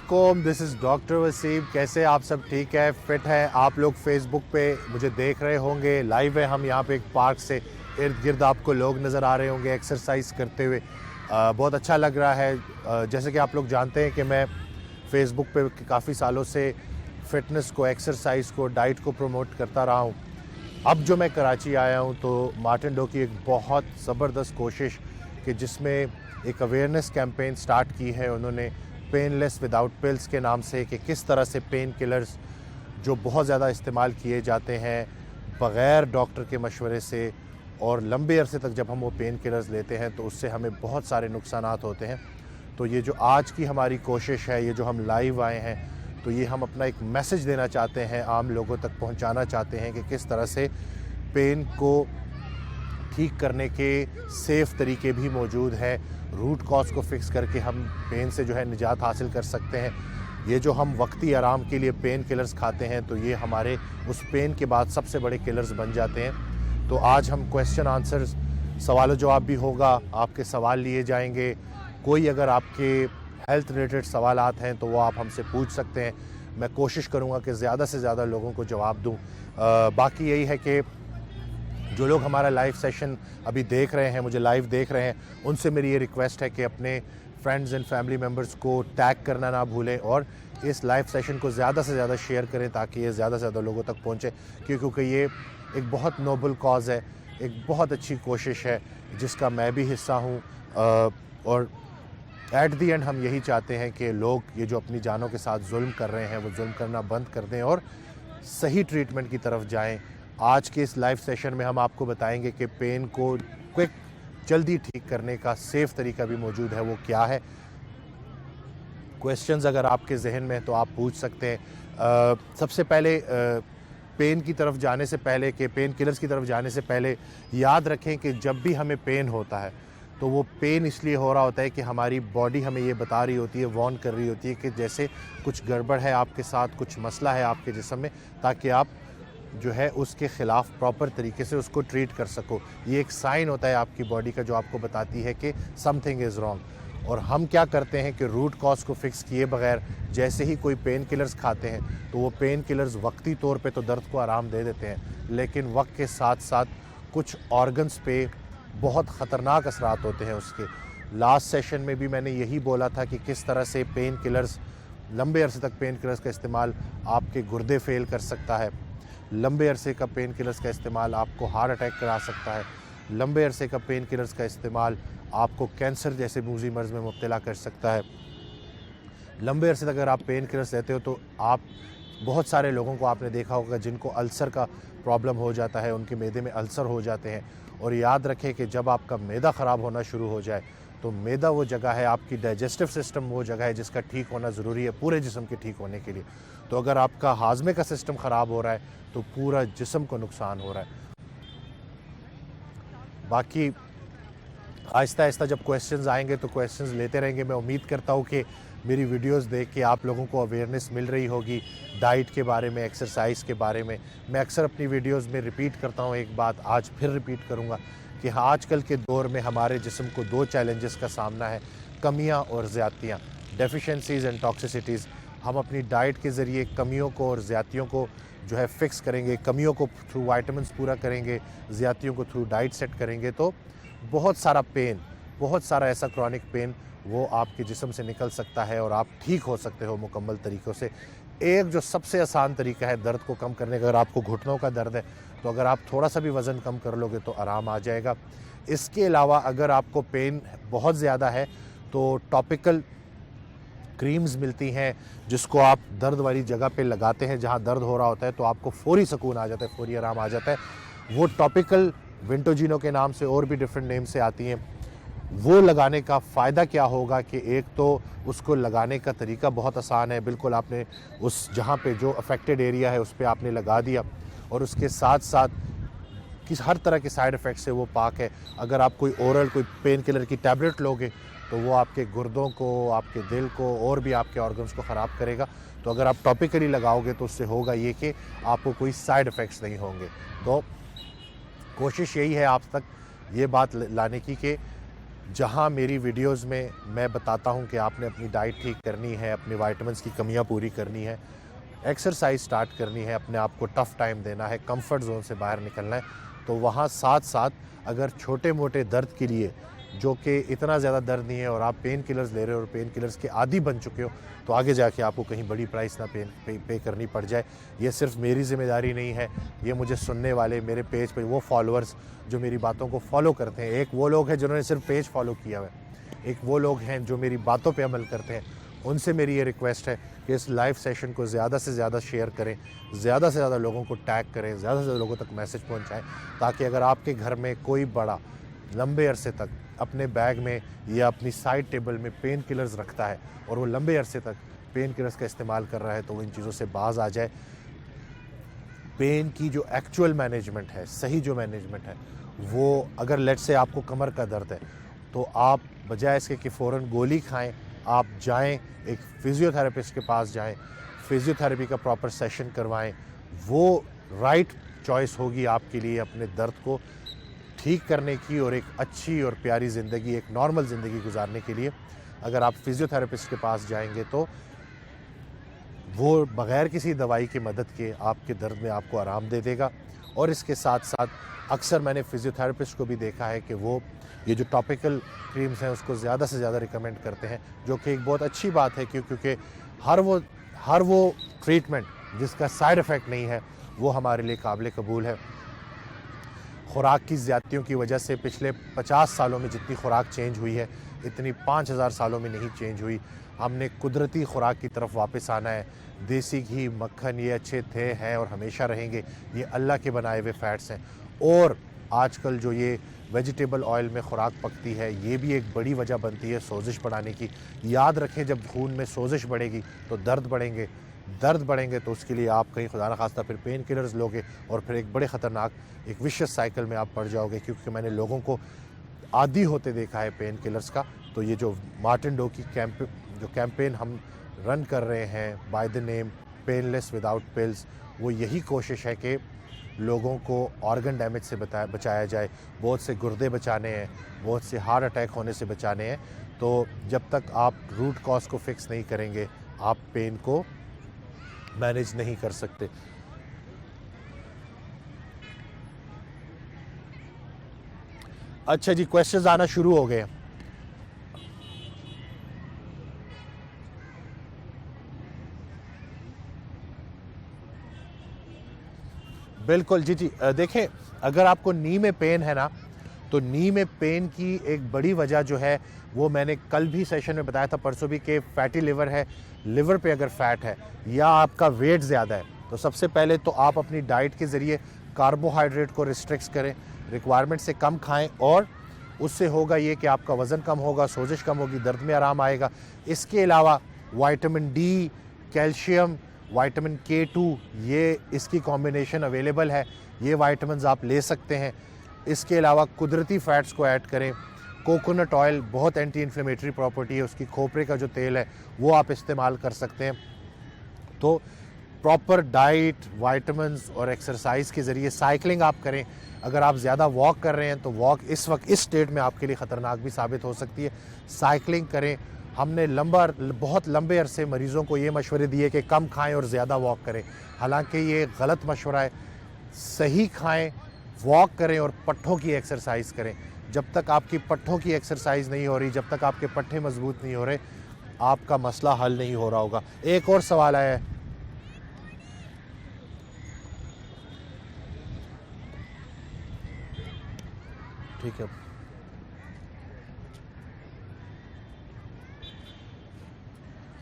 अस्सलामुअलैकुम, this is doctor Wasim. कैसे आप सब? ठीक है, फिट हैं आप लोग? फेसबुक पे मुझे देख रहे होंगे, लाइव है हम यहाँ पे एक पार्क से। इर्द गिर्द आपको लोग नज़र आ रहे होंगे एक्सरसाइज करते हुए। बहुत अच्छा लग रहा है। जैसे कि आप लोग जानते हैं कि मैं फेसबुक पे काफ़ी सालों से फ़िटनेस को, एक्सरसाइज को, डाइट को प्रमोट करता रहा हूँ। अब जो मैं कराची आया हूँ तो मार्टिन डो की एक बहुत ज़बरदस्त कोशिश कि जिसमें एक अवेयरनेस कैंपेन स्टार्ट की है उन्होंने, पेनलेस विदाउट पिल्स के नाम से, कि किस तरह से पेन किलर्स जो बहुत ज़्यादा इस्तेमाल किए जाते हैं बग़ैर डॉक्टर के मशवरे से, और लंबे अरसे तक जब हम वो पेन किलर्स लेते हैं तो उससे हमें बहुत सारे नुकसानात होते हैं। तो ये जो आज की हमारी कोशिश है, ये जो हम लाइव आए हैं, तो ये हम अपना एक मैसेज देना चाहते हैं, आम लोगों तक पहुंचाना चाहते हैं कि किस तरह से पेन को ठीक करने के सेफ़ तरीके भी मौजूद हैं। रूट कॉज को फिक्स करके हम पेन से जो है निजात हासिल कर सकते हैं। ये जो हम वक्ती आराम के लिए पेन किलर्स खाते हैं तो ये हमारे उस पेन के बाद सबसे बड़े किलर्स बन जाते हैं। तो आज हम क्वेश्चन आंसर्स, सवाल जवाब भी होगा, आपके सवाल लिए जाएंगे। कोई अगर आपके हेल्थ रिलेटेड सवालात हैं तो वो आप हमसे पूछ सकते हैं। मैं कोशिश करूँगा कि ज़्यादा से ज़्यादा लोगों को जवाब दूँ। बाकी यही है कि जो लोग हमारा लाइव सेशन अभी देख रहे हैं, मुझे लाइव देख रहे हैं, उनसे मेरी ये रिक्वेस्ट है कि अपने फ्रेंड्स एंड फैमिली मेम्बर्स को टैग करना ना भूलें और इस लाइव सेशन को ज़्यादा से ज़्यादा शेयर करें ताकि ये ज़्यादा से ज़्यादा लोगों तक पहुँचे, क्योंकि ये एक बहुत नोबल कॉज़ है, एक बहुत अच्छी कोशिश है जिसका मैं भी हिस्सा हूँ। और एट दी एंड हम यही चाहते हैं कि लोग ये जो अपनी जानों के साथ जुल्म कर रहे हैं वो जुल्म करना बंद कर दें और सही ट्रीटमेंट की तरफ जाएं। आज के इस लाइव सेशन में हम आपको बताएंगे कि पेन को क्विक, जल्दी ठीक करने का सेफ़ तरीका भी मौजूद है, वो क्या है। क्वेश्चंस अगर आपके जहन में तो आप पूछ सकते हैं। सबसे पहले पेन की तरफ जाने से पहले, कि पेन किलर्स की तरफ जाने से पहले याद रखें कि जब भी हमें पेन होता है तो वो पेन इसलिए हो रहा होता है कि हमारी बॉडी हमें ये बता रही होती है, वार्न कर रही होती है कि जैसे कुछ गड़बड़ है आपके साथ, कुछ मसला है आपके जिस्म में, ताकि आप जो है उसके ख़िलाफ़ प्रॉपर तरीके से उसको ट्रीट कर सको। ये एक साइन होता है आपकी बॉडी का जो आपको बताती है कि समथिंग इज़ रॉन्ग। और हम क्या करते हैं कि रूट कॉज को फिक्स किए बगैर जैसे ही कोई पेन किलर्स खाते हैं तो वो पेन किलर्स वक्ती तौर पे तो दर्द को आराम दे देते हैं, लेकिन वक्त के साथ साथ कुछ ऑर्गन्स पे बहुत ख़तरनाक असरात होते हैं उसके। लास्ट सेशन में भी मैंने यही बोला था कि किस तरह से पेन किलर्स, लंबे अरसे तक पेन किलर्स का इस्तेमाल आपके गुर्दे फेल कर सकता है, लंबे अरसे का पेन किलर्स का इस्तेमाल आपको हार्ट अटैक करा सकता है, लंबे अरसे का पेन किलर्स का इस्तेमाल आपको कैंसर जैसे मूजी मर्ज़ में मुब्तला कर सकता है। लंबे अरसे तक अगर आप पेन किलर्स लेते हो तो आप, बहुत सारे लोगों को आपने देखा होगा जिनको अल्सर का प्रॉब्लम हो जाता है, उनके मैदे में अल्सर हो जाते हैं। और याद रखें कि जब आपका मैदा ख़राब होना शुरू हो जाए तो मैदा वो जगह है, आपकी डाइजेस्टिव सिस्टम वो जगह है जिसका ठीक होना ज़रूरी है पूरे जिस्म के ठीक होने के लिए। तो अगर आपका हाजमे का सिस्टम ख़राब हो रहा है तो पूरा जिस्म को नुकसान हो रहा है। बाकी आहिस्ता आहिस्ता जब क्वेश्चंस आएंगे तो क्वेश्चंस लेते रहेंगे। मैं उम्मीद करता हूँ कि मेरी वीडियोस देख के आप लोगों को अवेयरनेस मिल रही होगी डाइट के बारे में, एक्सरसाइज के बारे में। मैं अक्सर अपनी वीडियोस में रिपीट करता हूँ एक बात, आज फिर रिपीट करूँगा कि आजकल के दौर में हमारे जिस्म को दो चैलेंजेस का सामना है, कमियाँ और ज़्यादतियाँ, डेफिशिएंसीज़ एंड टॉक्सिसिटीज़। हम अपनी डाइट के ज़रिए कमियों को और ज़्यादतियों को जो है फिक्स करेंगे, कमियों को थ्रू वाइटामिन्स पूरा करेंगे, ज़्यादतियों को थ्रू डाइट सेट करेंगे, तो बहुत सारा पेन, बहुत सारा ऐसा क्रॉनिक पेन वो आपके जिस्म से निकल सकता है और आप ठीक हो सकते हो मुकम्मल तरीक़ों से। एक जो सबसे आसान तरीका है दर्द को कम करने का, अगर आपको घुटनों का दर्द है तो अगर आप थोड़ा सा भी वज़न कम कर लोगे तो आराम आ जाएगा। इसके अलावा अगर आपको पेन बहुत ज़्यादा है तो टॉपिकल क्रीम्स मिलती हैं जिसको आप दर्द वाली जगह पे लगाते हैं जहाँ दर्द हो रहा होता है, तो आपको फ़ौरी सुकून आ जाता है, फ़ौरी आराम आ जाता है। वो टॉपिकल विंटोजिनो के नाम से और भी डिफरेंट नेम से आती हैं। वो लगाने का फ़ायदा क्या होगा कि एक तो उसको लगाने का तरीका बहुत आसान है, बिल्कुल आपने उस जहाँ पे जो अफेक्टेड एरिया है उस पर आपने लगा दिया, और उसके साथ साथ किस हर तरह के साइड इफ़ेक्ट से वो पाक है। अगर आप कोई ओरल, कोई पेन किलर की टैबलेट लोगे तो वो आपके गुर्दों को, आपके दिल को और भी आपके ऑर्गन्स को ख़राब करेगा। तो अगर आप टॉपिकली लगाओगे तो उससे होगा ये कि आपको कोई साइड इफ़ेक्ट्स नहीं होंगे। तो कोशिश यही है आप तक ये बात लाने की कि जहां मेरी वीडियोस में मैं बताता हूं कि आपने अपनी डाइट ठीक करनी है, अपने विटामिन्स की कमियां पूरी करनी है, एक्सरसाइज स्टार्ट करनी है, अपने आप को टफ़ टाइम देना है, कंफर्ट जोन से बाहर निकलना है, तो वहाँ साथ साथ अगर छोटे मोटे दर्द के लिए, जो कि इतना ज़्यादा दर्द नहीं है और आप पेन किलर्स ले रहे हो और पेन किलर्स के आदी बन चुके हो, तो आगे जाके आपको कहीं बड़ी प्राइस ना पे करनी पड़ जाए। ये सिर्फ मेरी ज़िम्मेदारी नहीं है, ये मुझे सुनने वाले, मेरे पेज पे वो फॉलोअर्स जो मेरी बातों को फॉलो करते हैं, एक वो लोग हैं जिन्होंने सिर्फ पेज फॉलो किया हुआ है, एक वो लोग हैं जो मेरी बातों पे अमल करते हैं। उनसे मेरी ये रिक्वेस्ट है कि इस लाइव सेशन को ज़्यादा से ज़्यादा शेयर करें, ज़्यादा से ज़्यादा लोगों को टैग करें, ज़्यादा से ज़्यादा लोगों तक मैसेज पहुंचाएं, ताकि अगर आपके घर में कोई बड़ा लंबे अरसे तक अपने बैग में या अपनी साइड टेबल में पेन किलर्स रखता है और वो लंबे अरसे तक पेन किलर्स का इस्तेमाल कर रहा है, तो वो इन चीज़ों से बाज आ जाए। पेन की जो एक्चुअल मैनेजमेंट है, सही जो मैनेजमेंट है, वो अगर लेट्स से आपको कमर का दर्द है, तो आप बजाय इसके कि फ़ौरन गोली खाएं, आप जाएं एक फिज़ियोथेरेपिस्ट के पास जाएं, फिज़ियोथेरेपी का प्रॉपर सेशन करवाएं, वो राइट चॉइस होगी आपके लिए अपने दर्द को ठीक करने की और एक अच्छी और प्यारी ज़िंदगी, एक नॉर्मल ज़िंदगी गुजारने के लिए। अगर आप फिज़ियोथेरेपिस्ट के पास जाएंगे तो वो बग़ैर किसी दवाई की मदद के आपके दर्द में आपको आराम दे देगा। और इसके साथ साथ अक्सर मैंने फिज़ियोथेरेपिस्ट को भी देखा है कि वो ये जो टॉपिकल क्रीम्स हैं उसको ज़्यादा से ज़्यादा रिकमेंड करते हैं, जो कि एक बहुत अच्छी बात है, क्योंकि हर वो ट्रीटमेंट जिसका साइड इफ़ेक्ट नहीं है वो हमारे लिए काबिल कबूल है। खुराक की ज़्यादतियों की वजह से पिछले 50 सालों में जितनी खुराक चेंज हुई है, इतनी 5000 सालों में नहीं चेंज हुई। हमने कुदरती खुराक की तरफ वापस आना है। देसी घी, मक्खन ये अच्छे थे, हैं और हमेशा रहेंगे। ये अल्लाह के बनाए हुए फ़ैट्स हैं। और आजकल जो ये वेजिटेबल ऑयल में खुराक पकती है, ये भी एक बड़ी वजह बनती है सोजिश बढ़ाने की। याद रखें, जब खून में सोजिश बढ़ेगी तो दर्द बढ़ेंगे तो उसके लिए आप कहीं खुदा न खास्ता फिर पेन किलर्स लोगे और फिर एक बड़े ख़तरनाक एक विशियस साइकिल में आप पड़ जाओगे, क्योंकि मैंने लोगों को आदी होते देखा है पेन किलर्स का। तो ये जो मार्टिन डो की कैंपेन हम रन कर रहे हैं by the name painless without pills, वो यही कोशिश है कि लोगों को ऑर्गन डैमेज से बचाया जाए। बहुत से गुर्दे बचाने हैं, बहुत से हार्ट अटैक होने से बचाने हैं। तो जब तक आप रूट कॉज को फिक्स नहीं करेंगे, आप पेन को मैनेज नहीं कर सकते। अच्छा जी, क्वेश्चंस आना शुरू हो गए हैं। बिल्कुल जी जी। देखें, अगर आपको नी में पेन है ना, तो नी में पेन की एक बड़ी वजह जो है वो मैंने कल भी सेशन में बताया था, परसों भी, कि फैटी लिवर है। लिवर पे अगर फैट है या आपका वेट ज़्यादा है, तो सबसे पहले तो आप अपनी डाइट के ज़रिए कार्बोहाइड्रेट को रिस्ट्रिक्ट करें, रिक्वायरमेंट से कम खाएं, और उससे होगा ये कि आपका वज़न कम होगा, सोजिश कम होगी, दर्द में आराम आएगा। इसके अलावा vitamin D, calcium, vitamin K2, ये इसकी कॉम्बिनेशन अवेलेबल है, ये विटामिन्स आप ले सकते हैं। इसके अलावा कुदरती फ़ैट्स को ऐड करें। कोकोनट ऑयल बहुत एंटी इन्फ्लेमेटरी प्रॉपर्टी है उसकी, खोपरे का जो तेल है वो आप इस्तेमाल कर सकते हैं। तो प्रॉपर डाइट, विटामिन्स और एक्सरसाइज के ज़रिए साइकिलिंग आप करें। अगर आप ज़्यादा वॉक कर रहे हैं तो वॉक इस वक्त इस स्टेट में आपके लिए ख़तरनाक भी साबित हो सकती है। साइकिलिंग करें। हमने बहुत लंबे अरसे मरीज़ों को ये मशवरे दिए कि कम खाएं और ज़्यादा वॉक करें, हालांकि ये गलत मशवरा है। सही खाएं, वॉक करें और पट्ठों की एक्सरसाइज करें। जब तक आपकी पट्ठों की एक्सरसाइज नहीं हो रही, जब तक आपके पट्ठे मजबूत नहीं हो रहे, आपका मसला हल नहीं हो रहा होगा। एक और सवाल आया है। ठीक है।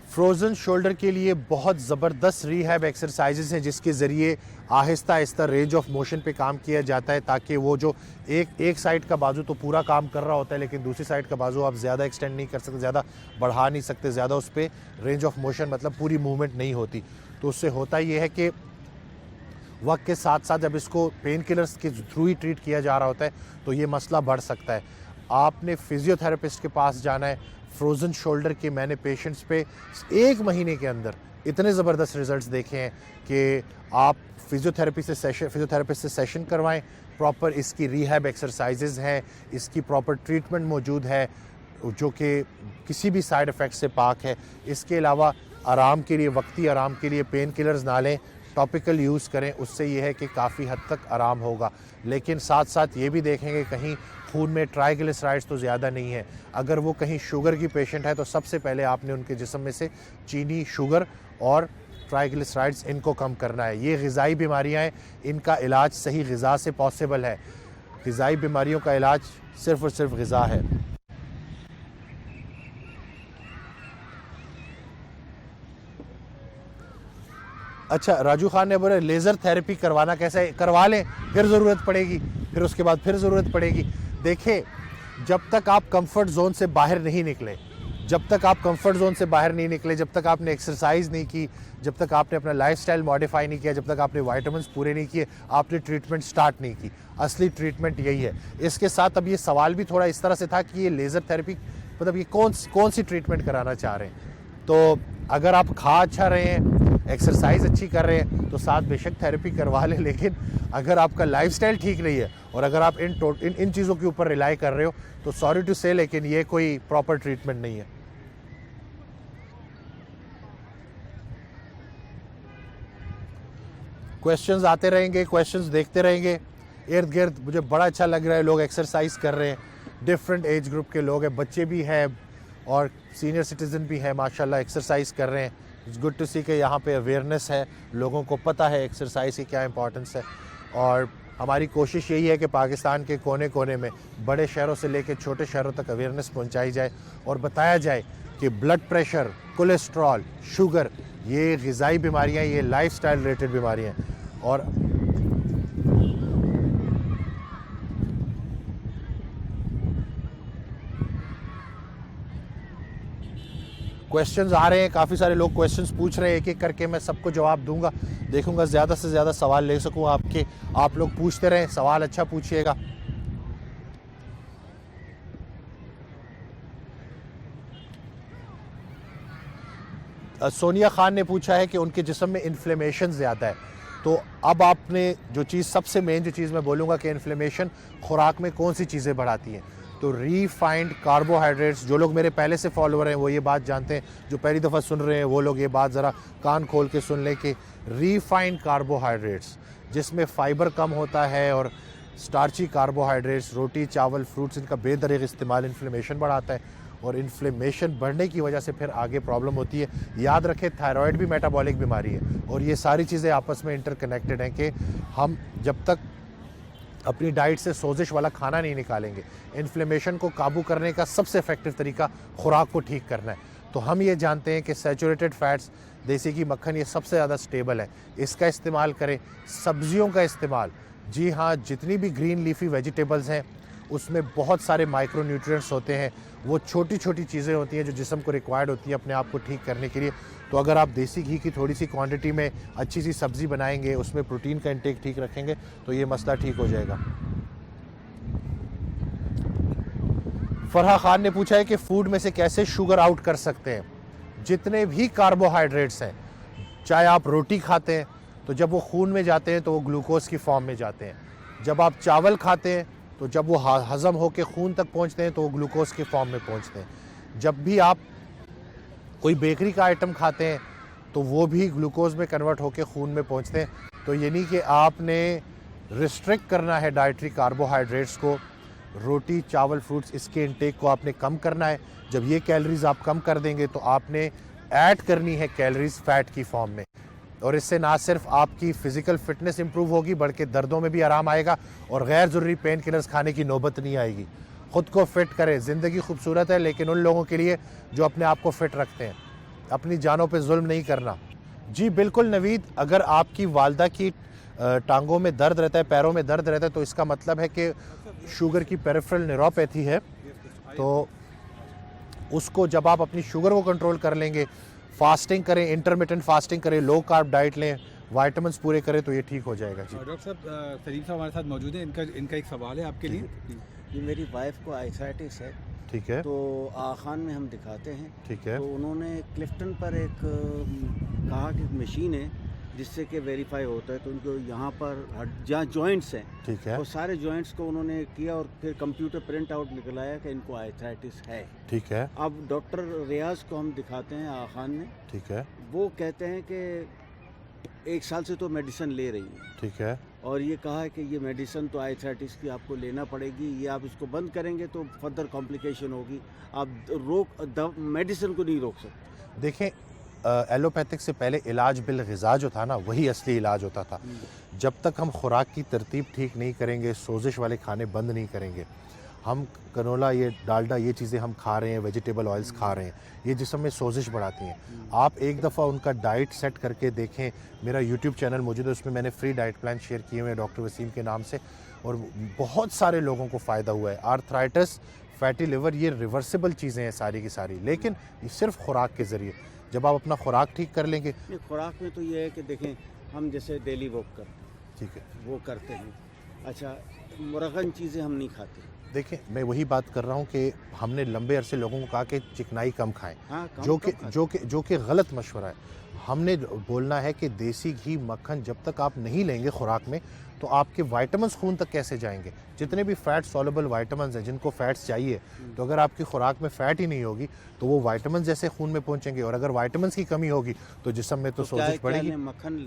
फ्रोज़न शोल्डर के लिए बहुत ज़बरदस्त रिहैब एक्सरसाइजेस हैं, जिसके ज़रिए Aahista Aahista range of motion पे काम किया जाता है, ताकि वो जो एक साइड का बाजू तो पूरा काम कर रहा होता है, लेकिन दूसरी साइड का बाजू आप ज़्यादा एक्सटेंड नहीं कर सकते, ज़्यादा बढ़ा नहीं सकते, ज़्यादा उस पर रेंज ऑफ मोशन मतलब पूरी मूवमेंट नहीं होती। तो उससे होता ये है कि वक्त के साथ साथ जब इसको पेन किलर्स के थ्रू ही ट्रीट किया जा रहा होता है तो ये मसला बढ़ सकता है। आपने फिजियोथेरेपिस्ट के पास जाना है। फ्रोज़न शोल्डर के मैंने पेशेंट्स पे 1 महीने के अंदर इतने ज़बरदस्त रिजल्ट्स देखे हैं कि आप फिजियोथेरेपिस्ट से सेशन करवाएं, प्रॉपर इसकी रिहैब एक्सरसाइजेज़ हैं, इसकी प्रॉपर ट्रीटमेंट मौजूद है जो कि किसी भी साइड इफ़ेक्ट से पाक है। इसके अलावा आराम के लिए, वक्ती आराम के लिए पेन किलर्स ना लें, टॉपिकल यूज़ करें, उससे ये है कि काफ़ी हद तक आराम होगा। लेकिन साथ साथ ये भी देखेंगे कहीं खून में ट्राइग्लिसराइड्स तो ज़्यादा नहीं है। अगर वो कहीं शुगर की पेशेंट है तो सबसे पहले आपने उनके जिस्म में से चीनी, शुगर और ट्राइग्लिसराइड्स इनको कम करना है। ये ग़िज़ाई बीमारियाँ हैं, इनका इलाज सही ग़िज़ा से पॉसिबल है। ग़िज़ाई बीमारियों का इलाज सिर्फ़ और सिर्फ ग़िज़ा है। अच्छा, राजू खान ने बोले लेज़र थेरेपी करवाना कैसा है? करवा लें, फिर ज़रूरत पड़ेगी, फिर उसके बाद फिर ज़रूरत पड़ेगी। देखिए, जब तक आप कंफर्ट ज़ोन से बाहर नहीं निकले, जब तक आप कंफर्ट ज़ोन से बाहर नहीं निकले, जब तक आपने एक्सरसाइज नहीं की, जब तक आपने अपना लाइफस्टाइल मॉडिफाई नहीं किया, जब तक आपने विटामिन्स पूरे नहीं किए, आपने ट्रीटमेंट स्टार्ट नहीं की। असली ट्रीटमेंट यही है। इसके साथ अब ये सवाल भी थोड़ा इस तरह से था कि ये लेज़र थेरेपी मतलब ये कौन सी ट्रीटमेंट कराना चाह रहे हैं। तो अगर आप खा अच्छा रहे हैं, एक्सरसाइज अच्छी कर रहे हैं तो साथ बेशक थेरेपी करवा लें। लेकिन अगर आपका लाइफस्टाइल ठीक नहीं है और अगर आप इन चीज़ों के ऊपर रिलाई कर रहे हो तो सॉरी टू से, लेकिन ये कोई प्रॉपर ट्रीटमेंट नहीं है। क्वेश्चंस आते रहेंगे, क्वेश्चंस देखते रहेंगे इर्द गिर्द। मुझे बड़ा अच्छा लग रहा है, लोग एक्सरसाइज कर रहे हैं, डिफरेंट एज ग्रुप के लोग हैं, बच्चे भी हैं और सीनियर सिटीज़न भी हैं, माशाल्लाह एक्सरसाइज कर रहे हैं। इट्स गुड टू सी कि यहाँ पे अवेयरनेस है, लोगों को पता है एक्सरसाइज की क्या इंपॉर्टेंस है। और हमारी कोशिश यही है कि पाकिस्तान के कोने कोने में बड़े शहरों से लेकर छोटे शहरों तक अवेयरनेस पहुँचाई जाए और बताया जाए कि ब्लड प्रेशर, कोलेस्ट्रॉल, शुगर ये ग़िज़ाई बीमारियाँ, ये लाइफस्टाइल रिलेटेड बीमारियाँ हैं। और क्वेश्चंस आ रहे हैं, काफ़ी सारे लोग क्वेश्चंस पूछ रहे हैं, एक एक करके मैं सबको जवाब दूंगा, देखूंगा ज़्यादा से ज़्यादा सवाल ले सकूं आपके। आप लोग पूछते रहें, सवाल अच्छा पूछिएगा। सोनिया खान ने पूछा है कि उनके जिस्म में इन्फ्लेमेशन ज़्यादा है। तो अब आपने जो चीज़ सबसे मेन जो चीज़ मैं बोलूँगा कि इन्फ्लेमेशन खुराक में कौन सी चीज़ें बढ़ाती हैं, तो रीफाइंड कार्बोहाइड्रेट्स। जो लोग मेरे पहले से फॉलोअर हैं वो ये बात जानते हैं, जो पहली दफ़ा सुन रहे हैं वो लोग ये बात ज़रा कान खोल के सुन लें कि रीफाइंड कार्बोहाइड्रेट्स जिसमें फ़ाइबर कम होता है और स्टार्ची कार्बोहाइड्रेट्स, रोटी, चावल, फ्रूट्स, इनका बेदरीग इस्तेमाल इन्फ्लेमेशन बढ़ाता है और इन्फ्लेमेशन बढ़ने की वजह से फिर आगे प्रॉब्लम होती है। याद रखें, थायराइड भी मेटाबॉलिक बीमारी है और ये सारी चीज़ें आपस में इंटरकनेक्टेड हैं कि हम जब तक अपनी डाइट से सोजिश वाला खाना नहीं निकालेंगे, इन्फ्लेमेशन को काबू करने का सबसे इफेक्टिव तरीका खुराक को ठीक करना है। तो हम ये जानते हैं कि सैचुरेटेड फैट्स, देसी घी, मक्खन ये सबसे ज़्यादा स्टेबल है, इसका इस्तेमाल करें। सब्जियों का इस्तेमाल, जी हाँ, जितनी भी ग्रीन लीफी वेजिटेबल्स हैं उसमें बहुत सारे माइक्रो न्यूट्रिएंट्स होते हैं। वो छोटी छोटी चीज़ें होती हैं जो जिस्म को रिक्वायर्ड होती है अपने आप को ठीक करने के लिए। तो अगर आप देसी घी की थोड़ी सी क्वांटिटी में अच्छी सी सब्ज़ी बनाएंगे, उसमें प्रोटीन का इंटेक ठीक रखेंगे तो ये मसला ठीक हो जाएगा। फरहा खान ने पूछा है कि फ़ूड में से कैसे शुगर आउट कर सकते हैं। जितने भी कार्बोहाइड्रेट्स हैं, चाहे आप रोटी खाते हैं तो जब वो खून में जाते हैं तो वो ग्लूकोज की फॉर्म में जाते हैं। जब आप चावल खाते हैं तो जब वो हज़म होकर खून तक पहुंचते हैं तो वो ग्लूकोज की फॉर्म में पहुंचते हैं। जब भी आप कोई बेकरी का आइटम खाते हैं तो वो भी ग्लूकोज में कन्वर्ट होकर खून में पहुंचते हैं। तो यानी कि आपने रिस्ट्रिक्ट करना है डाइटरी कार्बोहाइड्रेट्स को, रोटी, चावल, फ्रूट्स, इसके इंटेक को आपने कम करना है। जब ये कैलोरीज आप कम कर देंगे तो आपने ऐड करनी है कैलोरीज फैट की फॉर्म में, और इससे ना सिर्फ आपकी फ़िज़िकल फ़िटनेस इंप्रूव होगी बल्कि दर्दों में भी आराम आएगा और गैर ज़रूरी पेन किलर्स खाने की नौबत नहीं आएगी। ख़ुद को फ़िट करें। ज़िंदगी खूबसूरत है लेकिन उन लोगों के लिए जो अपने आप को फ़िट रखते हैं। अपनी जानों पे जुल्म नहीं करना। जी बिल्कुल नवीद, अगर आपकी वालदा की टांगों में दर्द रहता है, पैरों में दर्द रहता है, तो इसका मतलब है कि शुगर की पेरिफेरल न्यूरोपैथी है। तो उसको जब आप अपनी शुगर को कंट्रोल कर लेंगे, फास्टिंग करें, इंटरमिटेंट फास्टिंग करें, लो कार्ब डाइट लें, विटामिन्स पूरे करें तो ये ठीक हो जाएगा। जी डॉक्टर साहब, सलीम साहब हमारे साथ मौजूद हैं। इनका एक सवाल है आपके लिए। जी, मेरी वाइफ को आइसाइटिस है। ठीक है। तो आखान में हम दिखाते हैं। ठीक है। तो उन्होंने क्लिफ्टन पर एक कहा कि मशीन है जिससे कि वेरीफाई होता है। तो उनको यहाँ पर जहाँ जॉइंट्स हैं ठीक है, वो सारे जॉइंट्स को उन्होंने किया और फिर कंप्यूटर प्रिंट आउट निकलाया कि इनको आर्थराइटिस है। ठीक है, अब डॉक्टर रियाज को हम दिखाते हैं, आखान ने, ठीक है, वो कहते हैं कि 1 साल से तो मेडिसिन ले रही है ठीक है, और ये कहा है कि ये मेडिसिन तो आर्थराइटिस की आपको लेना पड़ेगी, ये आप इसको बंद करेंगे तो फर्दर कॉम्प्लिकेशन होगी, आप मेडिसिन को नहीं रोक सकते। देखें एलोपैथिक से पहले इलाज बिल ग़िज़ा जो था ना वही असली इलाज होता था। जब तक हम खुराक की तरतीब ठीक नहीं करेंगे, सोजिश वाले खाने बंद नहीं करेंगे, हम कनोला, ये डालडा, ये चीज़ें हम खा रहे हैं, वेजिटेबल ऑयल्स खा रहे हैं, ये जिस्म में सोजिश बढ़ाती हैं। आप एक दफ़ा उनका डाइट सेट करके देखें, मेरा यूट्यूब चैनल मौजूद है, उसमें मैंने फ्री डाइट प्लान शेयर किए हुए हैं डॉक्टर वसीम के नाम से, और बहुत सारे लोगों को फ़ायदा हुआ है। आर्थराइटिस, फैटी लिवर, ये रिवर्सिबल चीज़ें हैं सारी की सारी, लेकिन ये सिर्फ खुराक के ज़रिए। जब आप अपना खुराक ठीक कर लेंगे, नहीं, खुराक में तो ये है कि देखें, हम जैसे डेली वॉक करते हैं, ठीक है, वो करते हैं, अच्छा, मुरगन चीज़ें हम नहीं खाते। देखें मैं वही बात कर रहा हूँ कि हमने लंबे अरसे लोगों को कहा कि चिकनाई कम खाएं, हाँ, कम जो खाते। कि गलत मशवरा है। हमने बोलना है कि देसी घी, मक्खन जब तक आप नहीं लेंगे खुराक में, तो आपके विटामिन्स खून तक कैसे जाएंगे? जितने भी फैट सॉल्युबल विटामिन्स हैं, जिनको फैट्स चाहिए, तो अगर आपकी खुराक में फैट ही नहीं होगी तो वो विटामिन्स जैसे खून में पहुंचेंगे, और अगर विटामिन्स की कमी होगी तो जिस्म में तो सोजिश बढ़ेगी। मक्खन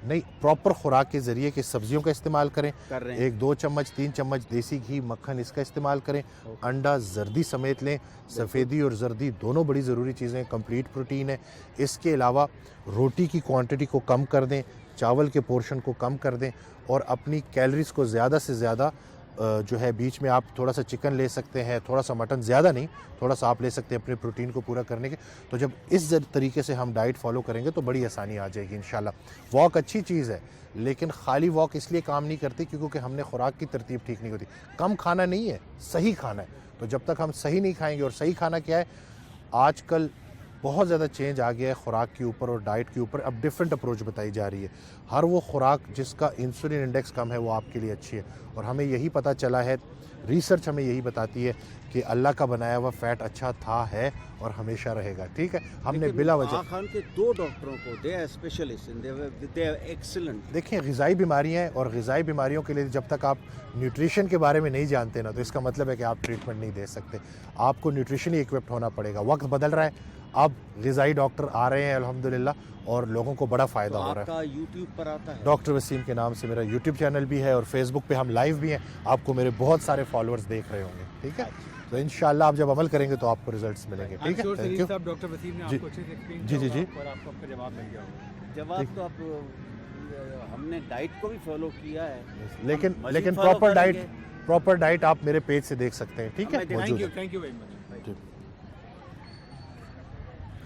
नहीं, प्रॉपर खुराक के ज़रिए कि सब्जियों का इस्तेमाल करें, कर रहे हैं। 1-2 चम्मच 3 चम्मच देसी घी, मक्खन, इसका इस्तेमाल करें। अंडा, जर्दी समेत लें, सफ़ेदी और जर्दी दोनों बड़ी ज़रूरी चीज़ें हैं, कंप्लीट प्रोटीन है। इसके अलावा रोटी की क्वांटिटी को कम कर दें, चावल के पोर्शन को कम कर दें, और अपनी कैलोरीज़ को ज़्यादा से ज़्यादा जो है, बीच में आप थोड़ा सा चिकन ले सकते हैं, थोड़ा सा मटन, ज़्यादा नहीं, थोड़ा सा आप ले सकते हैं अपने प्रोटीन को पूरा करने के। तो जब इस तरीके से हम डाइट फॉलो करेंगे तो बड़ी आसानी आ जाएगी इंशाल्लाह। वॉक अच्छी चीज़ है, लेकिन खाली वॉक इसलिए काम नहीं करती क्योंकि हमने खुराक की तरतीब ठीक नहीं होती। कम खाना नहीं है, सही खाना है। तो जब तक हम सही नहीं खाएंगे, और सही खाना क्या है, आजकल बहुत ज़्यादा चेंज आ गया है खुराक के ऊपर और डाइट के ऊपर। अब डिफरेंट अप्रोच बताई जा रही है। हर वो खुराक जिसका इंसुलिन इंडेक्स कम है वो आपके लिए अच्छी है, और हमें यही पता चला है, रिसर्च हमें यही बताती है कि अल्लाह का बनाया हुआ फ़ैट अच्छा था, है और हमेशा रहेगा। ठीक है, हमने बिला वजह खान के 2 डॉक्टरों को, they are specialist, they are excellent. देखें, ग़िज़ाई बीमारियाँ हैं, और ग़िज़ाई बीमारियों के लिए जब तक आप न्यूट्रिशन के बारे में नहीं जानते ना, तो इसका मतलब है कि आप ट्रीटमेंट नहीं दे सकते। आपको न्यूट्रिशनली इक्विप्ड होना पड़ेगा। वक्त बदल रहा है, अब ग़िज़ाई डॉक्टर आ रहे हैं अल्हम्दुलिल्लाह, और लोगों को बड़ा फ़ायदा हो रहा है। आपका यूट्यूब पर आता है? डॉक्टर वसीम के नाम से मेरा यूट्यूब चैनल भी है, और फेसबुक पे हम लाइव भी हैं। आपको मेरे बहुत सारे फॉलोअर्स देख रहे होंगे। ठीक है, तो इंशाल्लाह आप जब अमल करेंगे तो आपको रिजल्ट्स मिलेंगे। ठीक है, थैंक यू। डॉक्टर वसीम ने जी। आपको अच्छे से एक्सप्लेन जी, जी, किया जी। होगा और आपको आपका जवाब मिल गया होगा। जवाब तो आप, हमने डाइट को भी फॉलो किया है, लेकिन हम मजीद लेकिन follow प्रॉपर करेंगे। डाइट आप मेरे पेज से देख सकते हैं। ठीक है, मौजूद है। Thank you very much.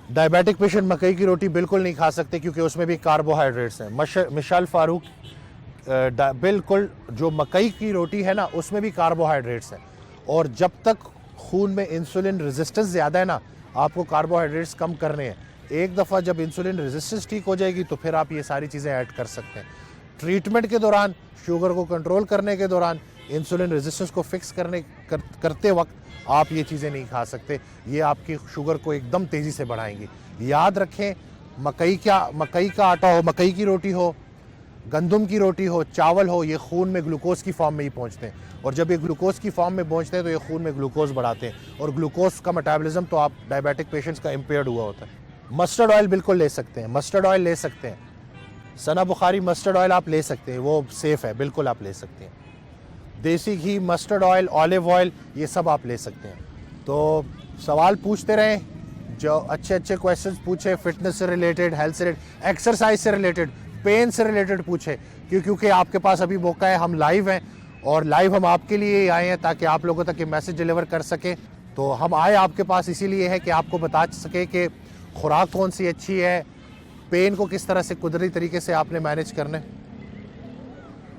Diabetic patient मकई की रोटी बिल्कुल नहीं खा सकते क्योंकि उसमें भी कार्बोहाइड्रेट्स हैं। मिशाल फारूक, बिल्कुल, जो मकई की रोटी है ना उसमें भी कार्बोहाइड्रेट्स हैं, और जब तक खून में इंसुलिन रेजिस्टेंस ज़्यादा है ना, आपको कार्बोहाइड्रेट्स कम करने हैं। एक दफ़ा जब इंसुलिन रेजिस्टेंस ठीक हो जाएगी तो फिर आप ये सारी चीज़ें ऐड कर सकते हैं। ट्रीटमेंट के दौरान, शुगर को कंट्रोल करने के दौरान, इंसुलिन रेजिस्टेंस को फिक्स करते वक्त आप ये चीज़ें नहीं खा सकते। ये आपकी शुगर को एकदम तेज़ी से बढ़ाएंगी। याद रखें, मकई का आटा हो, मकई की रोटी हो, गंदम की रोटी हो, चावल हो, ये खून में ग्लूकोज की फॉर्म में ही पहुंचते हैं, और जब ये ग्लूकोज की फॉर्म में पहुंचते हैं तो ये खून में ग्लूकोज बढ़ाते हैं, और ग्लूकोज का मेटाबॉलिज्म तो आप डायबिटिक पेशेंट्स का इम्पेयर्ड हुआ होता है। मस्टर्ड ऑयल बिल्कुल ले सकते हैं, मस्टर्ड ऑयल ले सकते हैं, सना बुखारी मस्टर्ड ऑयल आप ले सकते हैं, वो सेफ़ है, बिल्कुल आप ले सकते हैं। देसी घी, मस्टर्ड ऑयल, ऑलिव ऑयल, ये सब आप ले सकते हैं। तो सवाल पूछते रहें, जो अच्छे क्वेश्चंस पूछे, फिटनेस से रिलेटेड, हेल्थ से रिलेटेड, एक्सरसाइज से रिलेटेड, पेन से रिलेटेड पूछे, क्योंकि आपके पास अभी मौका है। हम लाइव हैं, और लाइव हम आपके लिए आए हैं ताकि आप लोगों तक ये मैसेज डिलीवर कर सकें। तो हम आए आपके पास इसीलिए है कि आपको बता सके कि खुराक कौन सी अच्छी है, पेन को किस तरह से कुदरती तरीके से आपने मैनेज करना है।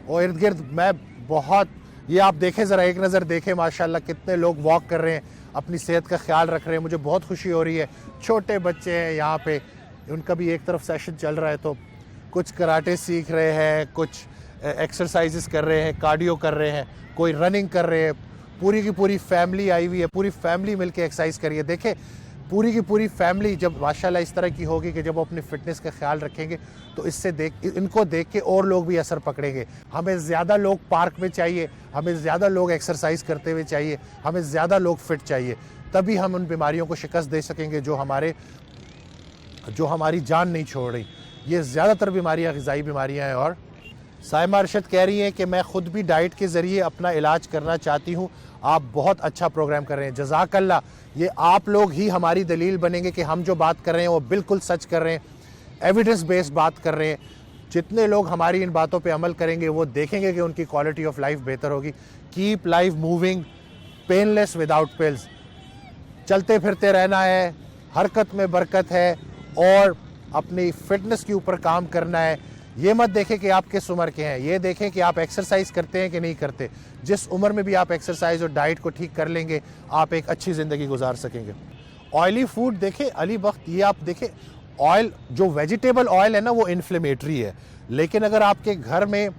और इर्द गिर्द मैं बहुत, ये आप देखें ज़रा, एक नज़र देखें माशाल्लाह कितने लोग वॉक कर रहे हैं, अपनी सेहत का ख्याल रख रहे हैं। मुझे बहुत खुशी हो रही है। छोटे बच्चे हैं यहाँ पे, उनका भी एक तरफ सेशन चल रहा है, तो कुछ कराटे सीख रहे हैं, कुछ एक्सरसाइजेस कर रहे हैं, कार्डियो कर रहे हैं, कोई रनिंग कर रहे हैं। पूरी की पूरी फैमिली आई हुई है, पूरी फैमिली मिलके एक्सरसाइज करिए। देखें, पूरी की पूरी फैमिली जब माशाल्लाह इस तरह की होगी कि जब वो अपनी फ़िटनेस का ख्याल रखेंगे तो इससे इनको देख के और लोग भी असर पकड़ेंगे। हमें ज़्यादा लोग पार्क में चाहिए, हमें ज़्यादा लोग एक्सरसाइज करते हुए चाहिए, हमें ज़्यादा लोग फिट चाहिए, तभी हम उन बीमारियों को शिकस्त दे सकेंगे जो हमारी जान नहीं छोड़ रही। ये ज़्यादातर बीमारियाँ ग़िज़ाई बीमारियाँ हैं। और साइमा अरशद कह रही हैं कि मैं ख़ुद भी डाइट के ज़रिए अपना इलाज करना चाहती हूँ। आप बहुत अच्छा प्रोग्राम कर रहे हैं, जज़ाकल्लाह। ये आप लोग ही हमारी दलील बनेंगे कि हम जो बात कर रहे हैं वो बिल्कुल सच कर रहे हैं, एविडेंस बेस्ड बात कर रहे हैं। जितने लोग हमारी इन बातों पे अमल करेंगे वो देखेंगे कि उनकी क्वालिटी ऑफ लाइफ बेहतर होगी। Keep life moving, painless without pills. चलते फिरते रहना है, हरकत में बरकत है और अपनी फ़िटनेस के ऊपर काम करना है। ये मत देखें कि आप किस उम्र के हैं, ये देखें कि आप एक्सरसाइज करते हैं कि नहीं करते। जिस उम्र में भी आप एक्सरसाइज और डाइट को ठीक कर लेंगे, आप एक अच्छी ज़िंदगी गुजार सकेंगे। ऑयली फूड देखें अली बख्त, ये आप देखें ऑयल, जो वेजिटेबल ऑयल है ना वो इन्फ्लेमेटरी है, लेकिन अगर आपके घर में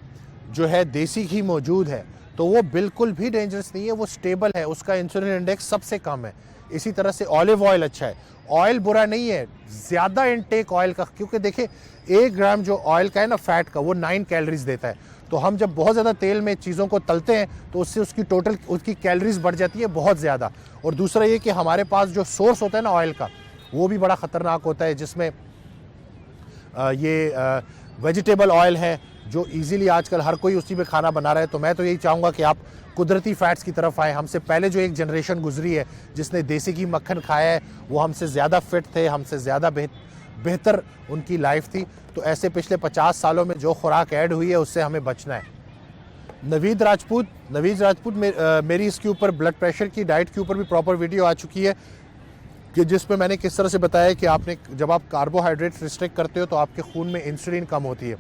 जो है देसी घी मौजूद है तो वो बिल्कुल भी डेंजरस नहीं है, वो स्टेबल है, उसका इंसुलिन इंडेक्स सबसे कम है। इसी तरह से ऑलिव ऑयल अच्छा है, ऑयल बुरा नहीं है, ज़्यादा इनटेक ऑयल का, क्योंकि देखिए 1 ग्राम जो ऑयल का है ना फैट का, वो 9 कैलोरीज देता है। तो हम जब बहुत ज़्यादा तेल में चीज़ों को तलते हैं तो उससे उसकी कैलोरीज बढ़ जाती है बहुत ज़्यादा। और दूसरा ये कि हमारे पास जो सोर्स होता है ना ऑयल का, वो भी बड़ा ख़तरनाक होता है, जिसमें ये वेजिटेबल ऑयल है जो इजीली आजकल हर कोई उसी पे खाना बना रहा है। तो मैं तो यही चाहूँगा कि आप कुदरती फ़ैट्स की तरफ आएँ। हमसे पहले जो एक जनरेशन गुजरी है जिसने देसी घी मक्खन खाया है, वो हमसे ज़्यादा फिट थे, हमसे ज़्यादा बेहतर उनकी लाइफ थी। तो ऐसे पिछले 50 सालों में जो खुराक ऐड हुई है उससे हमें बचना है। नवीद राजपूत मेरी इसके ऊपर ब्लड प्रेशर की डाइट के ऊपर भी प्रॉपर वीडियो आ चुकी है कि जिसमें मैंने किस तरह से बताया कि आपने जब आप कार्बोहाइड्रेट रिस्ट्रिक्ट करते हो तो आपके खून में इंसुलिन कम होती है।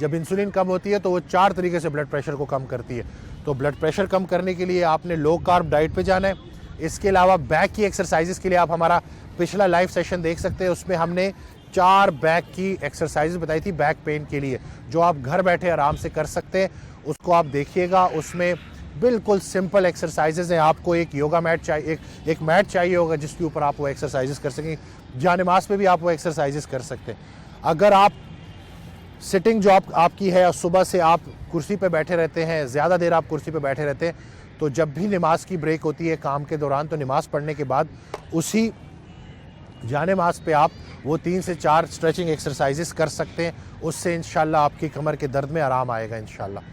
जब इंसुलिन कम होती है तो वो 4 तरीके से ब्लड प्रेशर को कम करती है। तो ब्लड प्रेशर कम करने के लिए आपने लो कार्ब डाइट पे जाना है। इसके अलावा बैक की एक्सरसाइजेस के लिए आप हमारा पिछला लाइव सेशन देख सकते हैं, उसमें हमने 4 बैक की एक्सरसाइजेस बताई थी बैक पेन के लिए, जो आप घर बैठे आराम से कर सकते हैं। उसको आप देखिएगा, उसमें बिल्कुल सिंपल एक्सरसाइजेज हैं। आपको एक योगा मैट चाहिए, एक मैट चाहिए होगा जिसके ऊपर आप वो एक्सरसाइजेस कर सकें। जानेमाज़ पे भी आप वो एक्सरसाइजेस कर सकते हैं। अगर आप सिटिंग जो आपकी है, सुबह से आप कुर्सी पे बैठे रहते हैं, ज़्यादा देर आप कुर्सी पे बैठे रहते हैं, तो जब भी नमाज की ब्रेक होती है काम के दौरान, तो नमाज पढ़ने के बाद उसी जानेमाज़ पे आप वो 3 से 4 स्ट्रेचिंग एक्सरसाइजेस कर सकते हैं। उससे इंशाल्लाह आपकी कमर के दर्द में आराम आएगा इंशाल्लाह।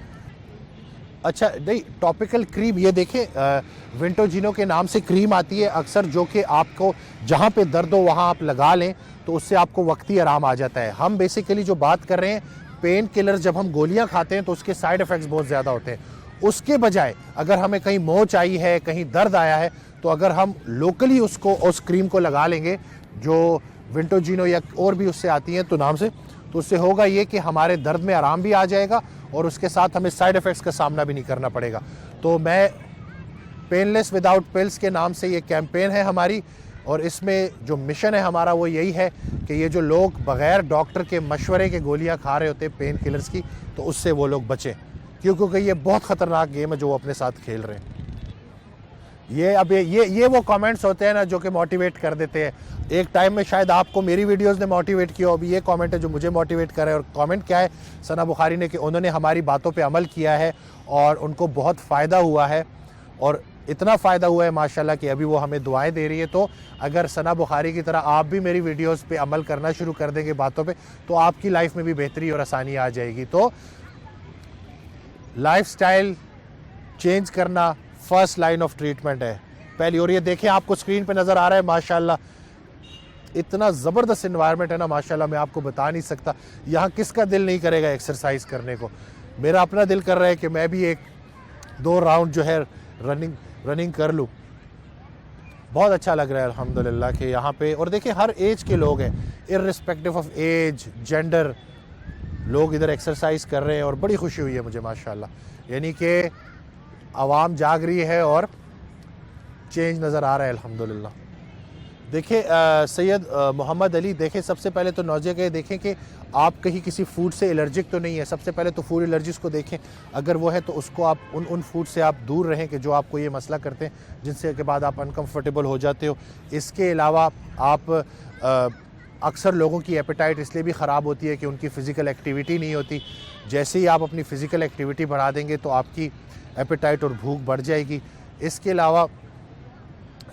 अच्छा नहीं, टॉपिकल क्रीम, ये देखें विंटोजिनो के नाम से क्रीम आती है अक्सर, जो कि आपको जहाँ पे दर्द हो वहाँ आप लगा लें तो उससे आपको वक्ती आराम आ जाता है। हम बेसिकली जो बात कर रहे हैं, पेन किलर जब हम गोलियाँ खाते हैं तो उसके साइड इफ़ेक्ट्स बहुत ज़्यादा होते हैं। उसके बजाय अगर हमें कहीं मोच आई है, कहीं दर्द आया है, तो अगर हम लोकली उस क्रीम को लगा लेंगे जो विंटोजिनो या और भी उससे आती हैं तो नाम से, तो उससे होगा ये कि हमारे दर्द में आराम भी आ जाएगा और उसके साथ हमें साइड इफ़ेक्ट्स का सामना भी नहीं करना पड़ेगा। तो मैं पेनलेस विदाउट पिल्स के नाम से ये कैंपेन है हमारी, और इसमें जो मिशन है हमारा वो यही है कि ये जो लोग बग़ैर डॉक्टर के मशवरे के गोलियां खा रहे होते हैं पेन किलर्स की, तो उससे वो लोग बचें, क्योंकि ये बहुत ख़तरनाक गेम है जो वो अपने साथ खेल रहे हैं। ये वो कमेंट्स होते हैं ना जो कि मोटिवेट कर देते हैं। एक टाइम में शायद आपको मेरी वीडियोस ने मोटिवेट किया, अभी ये कमेंट है जो मुझे मोटिवेट कर रहा है। और कमेंट क्या है सना बुखारी ने, कि उन्होंने हमारी बातों पे अमल किया है और उनको बहुत फ़ायदा हुआ है, और इतना फ़ायदा हुआ है माशाल्लाह कि अभी वो हमें दुआएं दे रही है। तो अगर सना बुखारी की तरह आप भी मेरी वीडियोस पे अमल करना शुरू कर देंगे बातों पे, तो आपकी लाइफ में भी बेहतरी और आसानी आ जाएगी। तो लाइफस्टाइल चेंज करना फर्स्ट लाइन ऑफ ट्रीटमेंट है पहली। और ये देखें, आपको स्क्रीन पे नज़र आ रहा है माशाल्लाह, इतना ज़बरदस्त इन्वायरमेंट है ना माशाल्लाह, मैं आपको बता नहीं सकता। यहाँ किसका दिल नहीं करेगा एक्सरसाइज करने को। मेरा अपना दिल कर रहा है कि मैं भी 1-2 राउंड जो है रनिंग कर लूँ। बहुत अच्छा लग रहा है अल्हम्दुलिल्लाह कि यहाँ पे, और देखिए हर एज के लोग हैं, इर्रिस्पेक्टिव ऑफ एज जेंडर, लोग इधर एक्सरसाइज कर रहे हैं और बड़ी खुशी हुई है मुझे माशाल्लाह। यानी कि आवाम जाग रही है और चेंज नज़र आ रहा है अल्हम्दुलिल्लाह। देखिए सैयद मोहम्मद अली, देखें सबसे पहले तो नौजिया के देखें कि आप कहीं किसी फूड से एलर्जिक तो नहीं है। सबसे पहले तो फूड एलर्जीज को देखें, अगर वो है तो उसको आप उन फूड से आप दूर रहें कि जो आपको ये मसला करते हैं, जिनसे के बाद आप अनकम्फर्टेबल हो जाते हो। इसके अलावा आप अक्सर लोगों की एपेटाइट इसलिए भी ख़राब होती है कि उनकी फ़िज़िकल एक्टिविटी नहीं होती। जैसे ही आप अपनी फ़िज़िकल एक्टिविटी बढ़ा देंगे तो आपकी एपेटाइट और भूख बढ़ जाएगी। इसके अलावा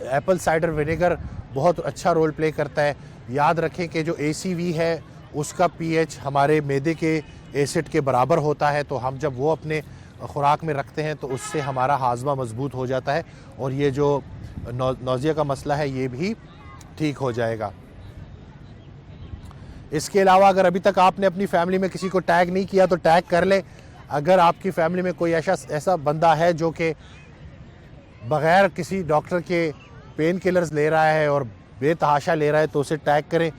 एप्पल साइडर विनेगर बहुत अच्छा रोल प्ले करता है। याद रखें कि जो ACV है उसका pH हमारे मैदे के एसिड के बराबर होता है, तो हम जब वो अपने खुराक में रखते हैं तो उससे हमारा हाजमा मजबूत हो जाता है और ये जो नौजिया का मसला है ये भी ठीक हो जाएगा। इसके अलावा अगर अभी तक आपने अपनी फैमिली में किसी को टैग नहीं किया तो टैग कर ले। अगर आपकी फैमिली में कोई ऐसा बंदा है जो कि बग़ैर किसी डॉक्टर के पेन किलर्स ले रहा है और बेतहाशा ले रहा है तो उसे टैग करें।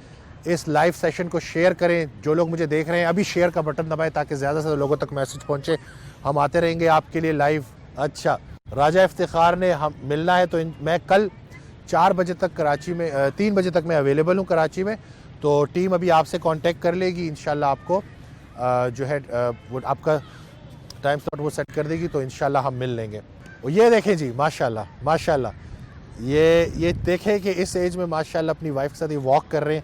इस लाइव सेशन को शेयर करें। जो लोग मुझे देख रहे हैं अभी शेयर का बटन दबाएं ताकि ज़्यादा से ज़्यादा लोगों तक मैसेज पहुंचे। हम आते रहेंगे आपके लिए लाइव। अच्छा, राजा इफ्तिखार ने हम मिलना है तो मैं कल 4 बजे तक कराची में 3 बजे तक मैं अवेलेबल हूँ कराची में, तो टीम अभी आपसे कांटेक्ट कर लेगी। इंशाल्लाह आपको जो है वो आपका टाइम स्लॉट वो सेट कर देगी, तो इंशाल्लाह हम मिल लेंगे। और ये देखें जी, माशाल्लाह माशाल्लाह, ये देखें कि इस एज में माशाल्लाह अपनी वाइफ के साथ ये वॉक कर रहे हैं।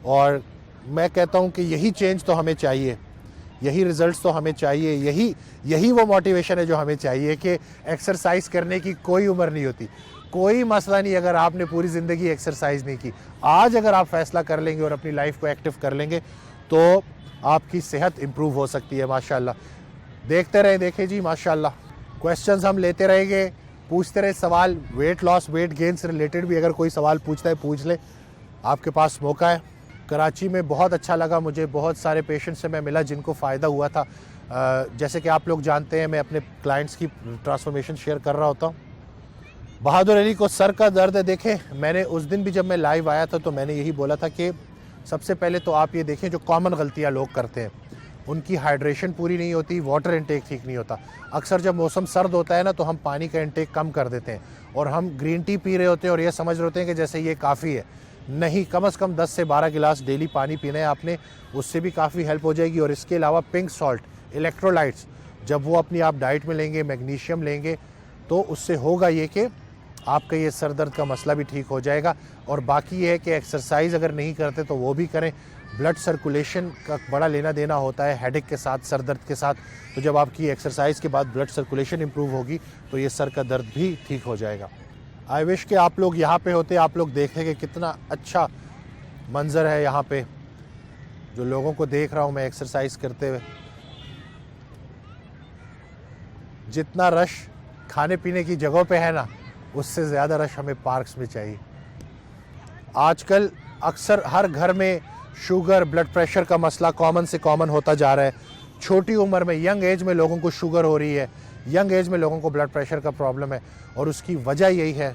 और मैं कहता हूँ कि यही चेंज तो हमें चाहिए, यही रिज़ल्ट्स तो हमें चाहिए, यही वो मोटिवेशन है जो हमें चाहिए कि एक्सरसाइज करने की कोई उम्र नहीं होती। कोई मसला नहीं अगर आपने पूरी ज़िंदगी एक्सरसाइज नहीं की। आज अगर आप फैसला कर लेंगे और अपनी लाइफ को एक्टिव कर लेंगे तो आपकी सेहत इम्प्रूव हो सकती है माशाल्लाह। देखते रहे, देखें जी माशाल्लाह, क्वेश्चंस हम लेते रहेंगे, पूछते रहे सवाल। वेट लॉस वेट गेन से रिलेटेड भी अगर कोई सवाल पूछता है पूछ ले, आपके पास मौका है। कराची में बहुत अच्छा लगा मुझे, बहुत सारे पेशेंट्स से मैं मिला जिनको फ़ायदा हुआ था। जैसे कि आप लोग जानते हैं मैं अपने क्लाइंट्स की ट्रांसफॉर्मेशन शेयर कर रहा होता हूँ। बहादुर अली को सर का दर्द है। देखें मैंने उस दिन भी जब मैं लाइव आया था तो मैंने यही बोला था कि सबसे पहले तो आप ये देखें जो कॉमन गलतियाँ लोग करते हैं, उनकी हाइड्रेशन पूरी नहीं होती, वाटर इनटेक ठीक नहीं होता। अक्सर जब मौसम सर्द होता है ना तो हम पानी का इनटेक कम कर देते हैं और हम ग्रीन टी पी रहे होते हैं और ये समझ रहे होते हैं कि जैसे ये काफ़ी है। नहीं, कम से कम 10 से 12 गिलास डेली पानी पीना है आपने, उससे भी काफ़ी हेल्प हो जाएगी। और इसके अलावा पिंक सॉल्ट, इलेक्ट्रोलाइट्स जब वो अपनी आप डाइट में लेंगे, मैग्नीशियम लेंगे, तो उससे होगा ये कि आपका ये सर दर्द का मसला भी ठीक हो जाएगा। और बाकी ये है कि एक्सरसाइज अगर नहीं करते तो वो भी करें। ब्लड सर्कुलेशन का बड़ा लेना देना होता है हेडेक के साथ, सर दर्द के साथ। तो जब आपकी एक्सरसाइज के बाद ब्लड सर्कुलेशन इंप्रूव होगी तो ये सर का दर्द भी ठीक हो जाएगा। आई विश कि आप लोग यहाँ पे होते, आप लोग देखें कि कितना अच्छा मंज़र है यहाँ पे, जो लोगों को देख रहा हूँ मैं एक्सरसाइज करते हुए। जितना रश खाने पीने की जगहों पे है ना, उससे ज़्यादा रश हमें पार्क्स में चाहिए। आजकल अक्सर हर घर में शुगर, ब्लड प्रेशर का मसला कॉमन से कॉमन होता जा रहा है। छोटी उम्र में, यंग एज में लोगों को शुगर हो रही है, यंग एज में लोगों को ब्लड प्रेशर का प्रॉब्लम है और उसकी वजह यही है।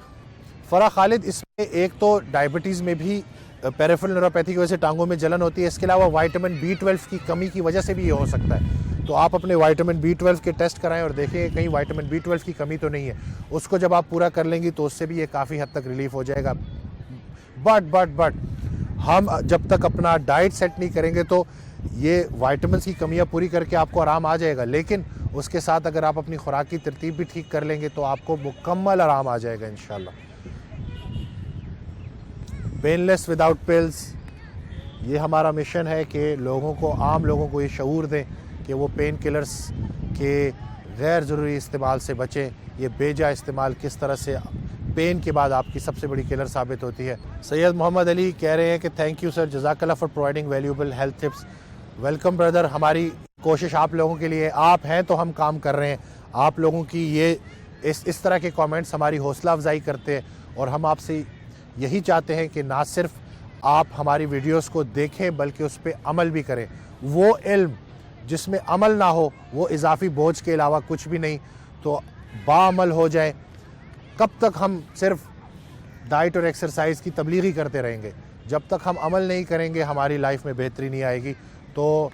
फ़रा खालिद, इसमें एक तो डायबिटीज़ में भी पेरिफेरल न्यूरोपैथी की वजह से टांगों में जलन होती है। इसके अलावा विटामिन B12 की कमी की वजह से भी ये हो सकता है। तो आप अपने विटामिन B12 के टेस्ट कराएं और देखें कहीं विटामिन B12 की कमी तो नहीं है। उसको जब आप पूरा कर लेंगी तो उससे भी ये काफ़ी हद तक रिलीफ हो जाएगा। बट हम जब तक अपना डाइट सेट नहीं करेंगे तो ये विटामिन की कमियां पूरी करके आपको आराम आ जाएगा, लेकिन उसके साथ अगर आप अपनी खुराक की तरतीब भी ठीक कर लेंगे तो आपको मुकम्मल आराम आ जाएगा इंशाल्लाह। पेनलेस विदाउट पिल्स, ये हमारा मिशन है कि लोगों को, आम लोगों को ये शऊर दें कि वो पेन किलर्स के गैर ज़रूरी इस्तेमाल से बचें। ये बेजा इस्तेमाल किस तरह से पेन के बाद आपकी सबसे बड़ी किलर साबित होती है। सैयद मोहम्मद अली कह रहे हैं कि थैंक यू सर, जज़ाकल्लाह for providing valuable health tips. Welcome brother, हमारी कोशिश आप लोगों के लिए, आप हैं तो हम काम कर रहे हैं। आप लोगों की ये इस तरह के कमेंट्स हमारी हौसला अफजाई करते हैं और हम आपसे यही चाहते हैं कि ना सिर्फ आप हमारी वीडियोस को देखें बल्कि उस पर अमल भी करें। वो इल्म जिसमें अमल ना हो वो इजाफी बोझ के अलावा कुछ भी नहीं, तो बाअमल हो जाए। कब तक हम सिर्फ डाइट और एक्सरसाइज की तबलीग ही करते रहेंगे? जब तक हम अमल नहीं करेंगे हमारी लाइफ में बेहतरी नहीं आएगी। तो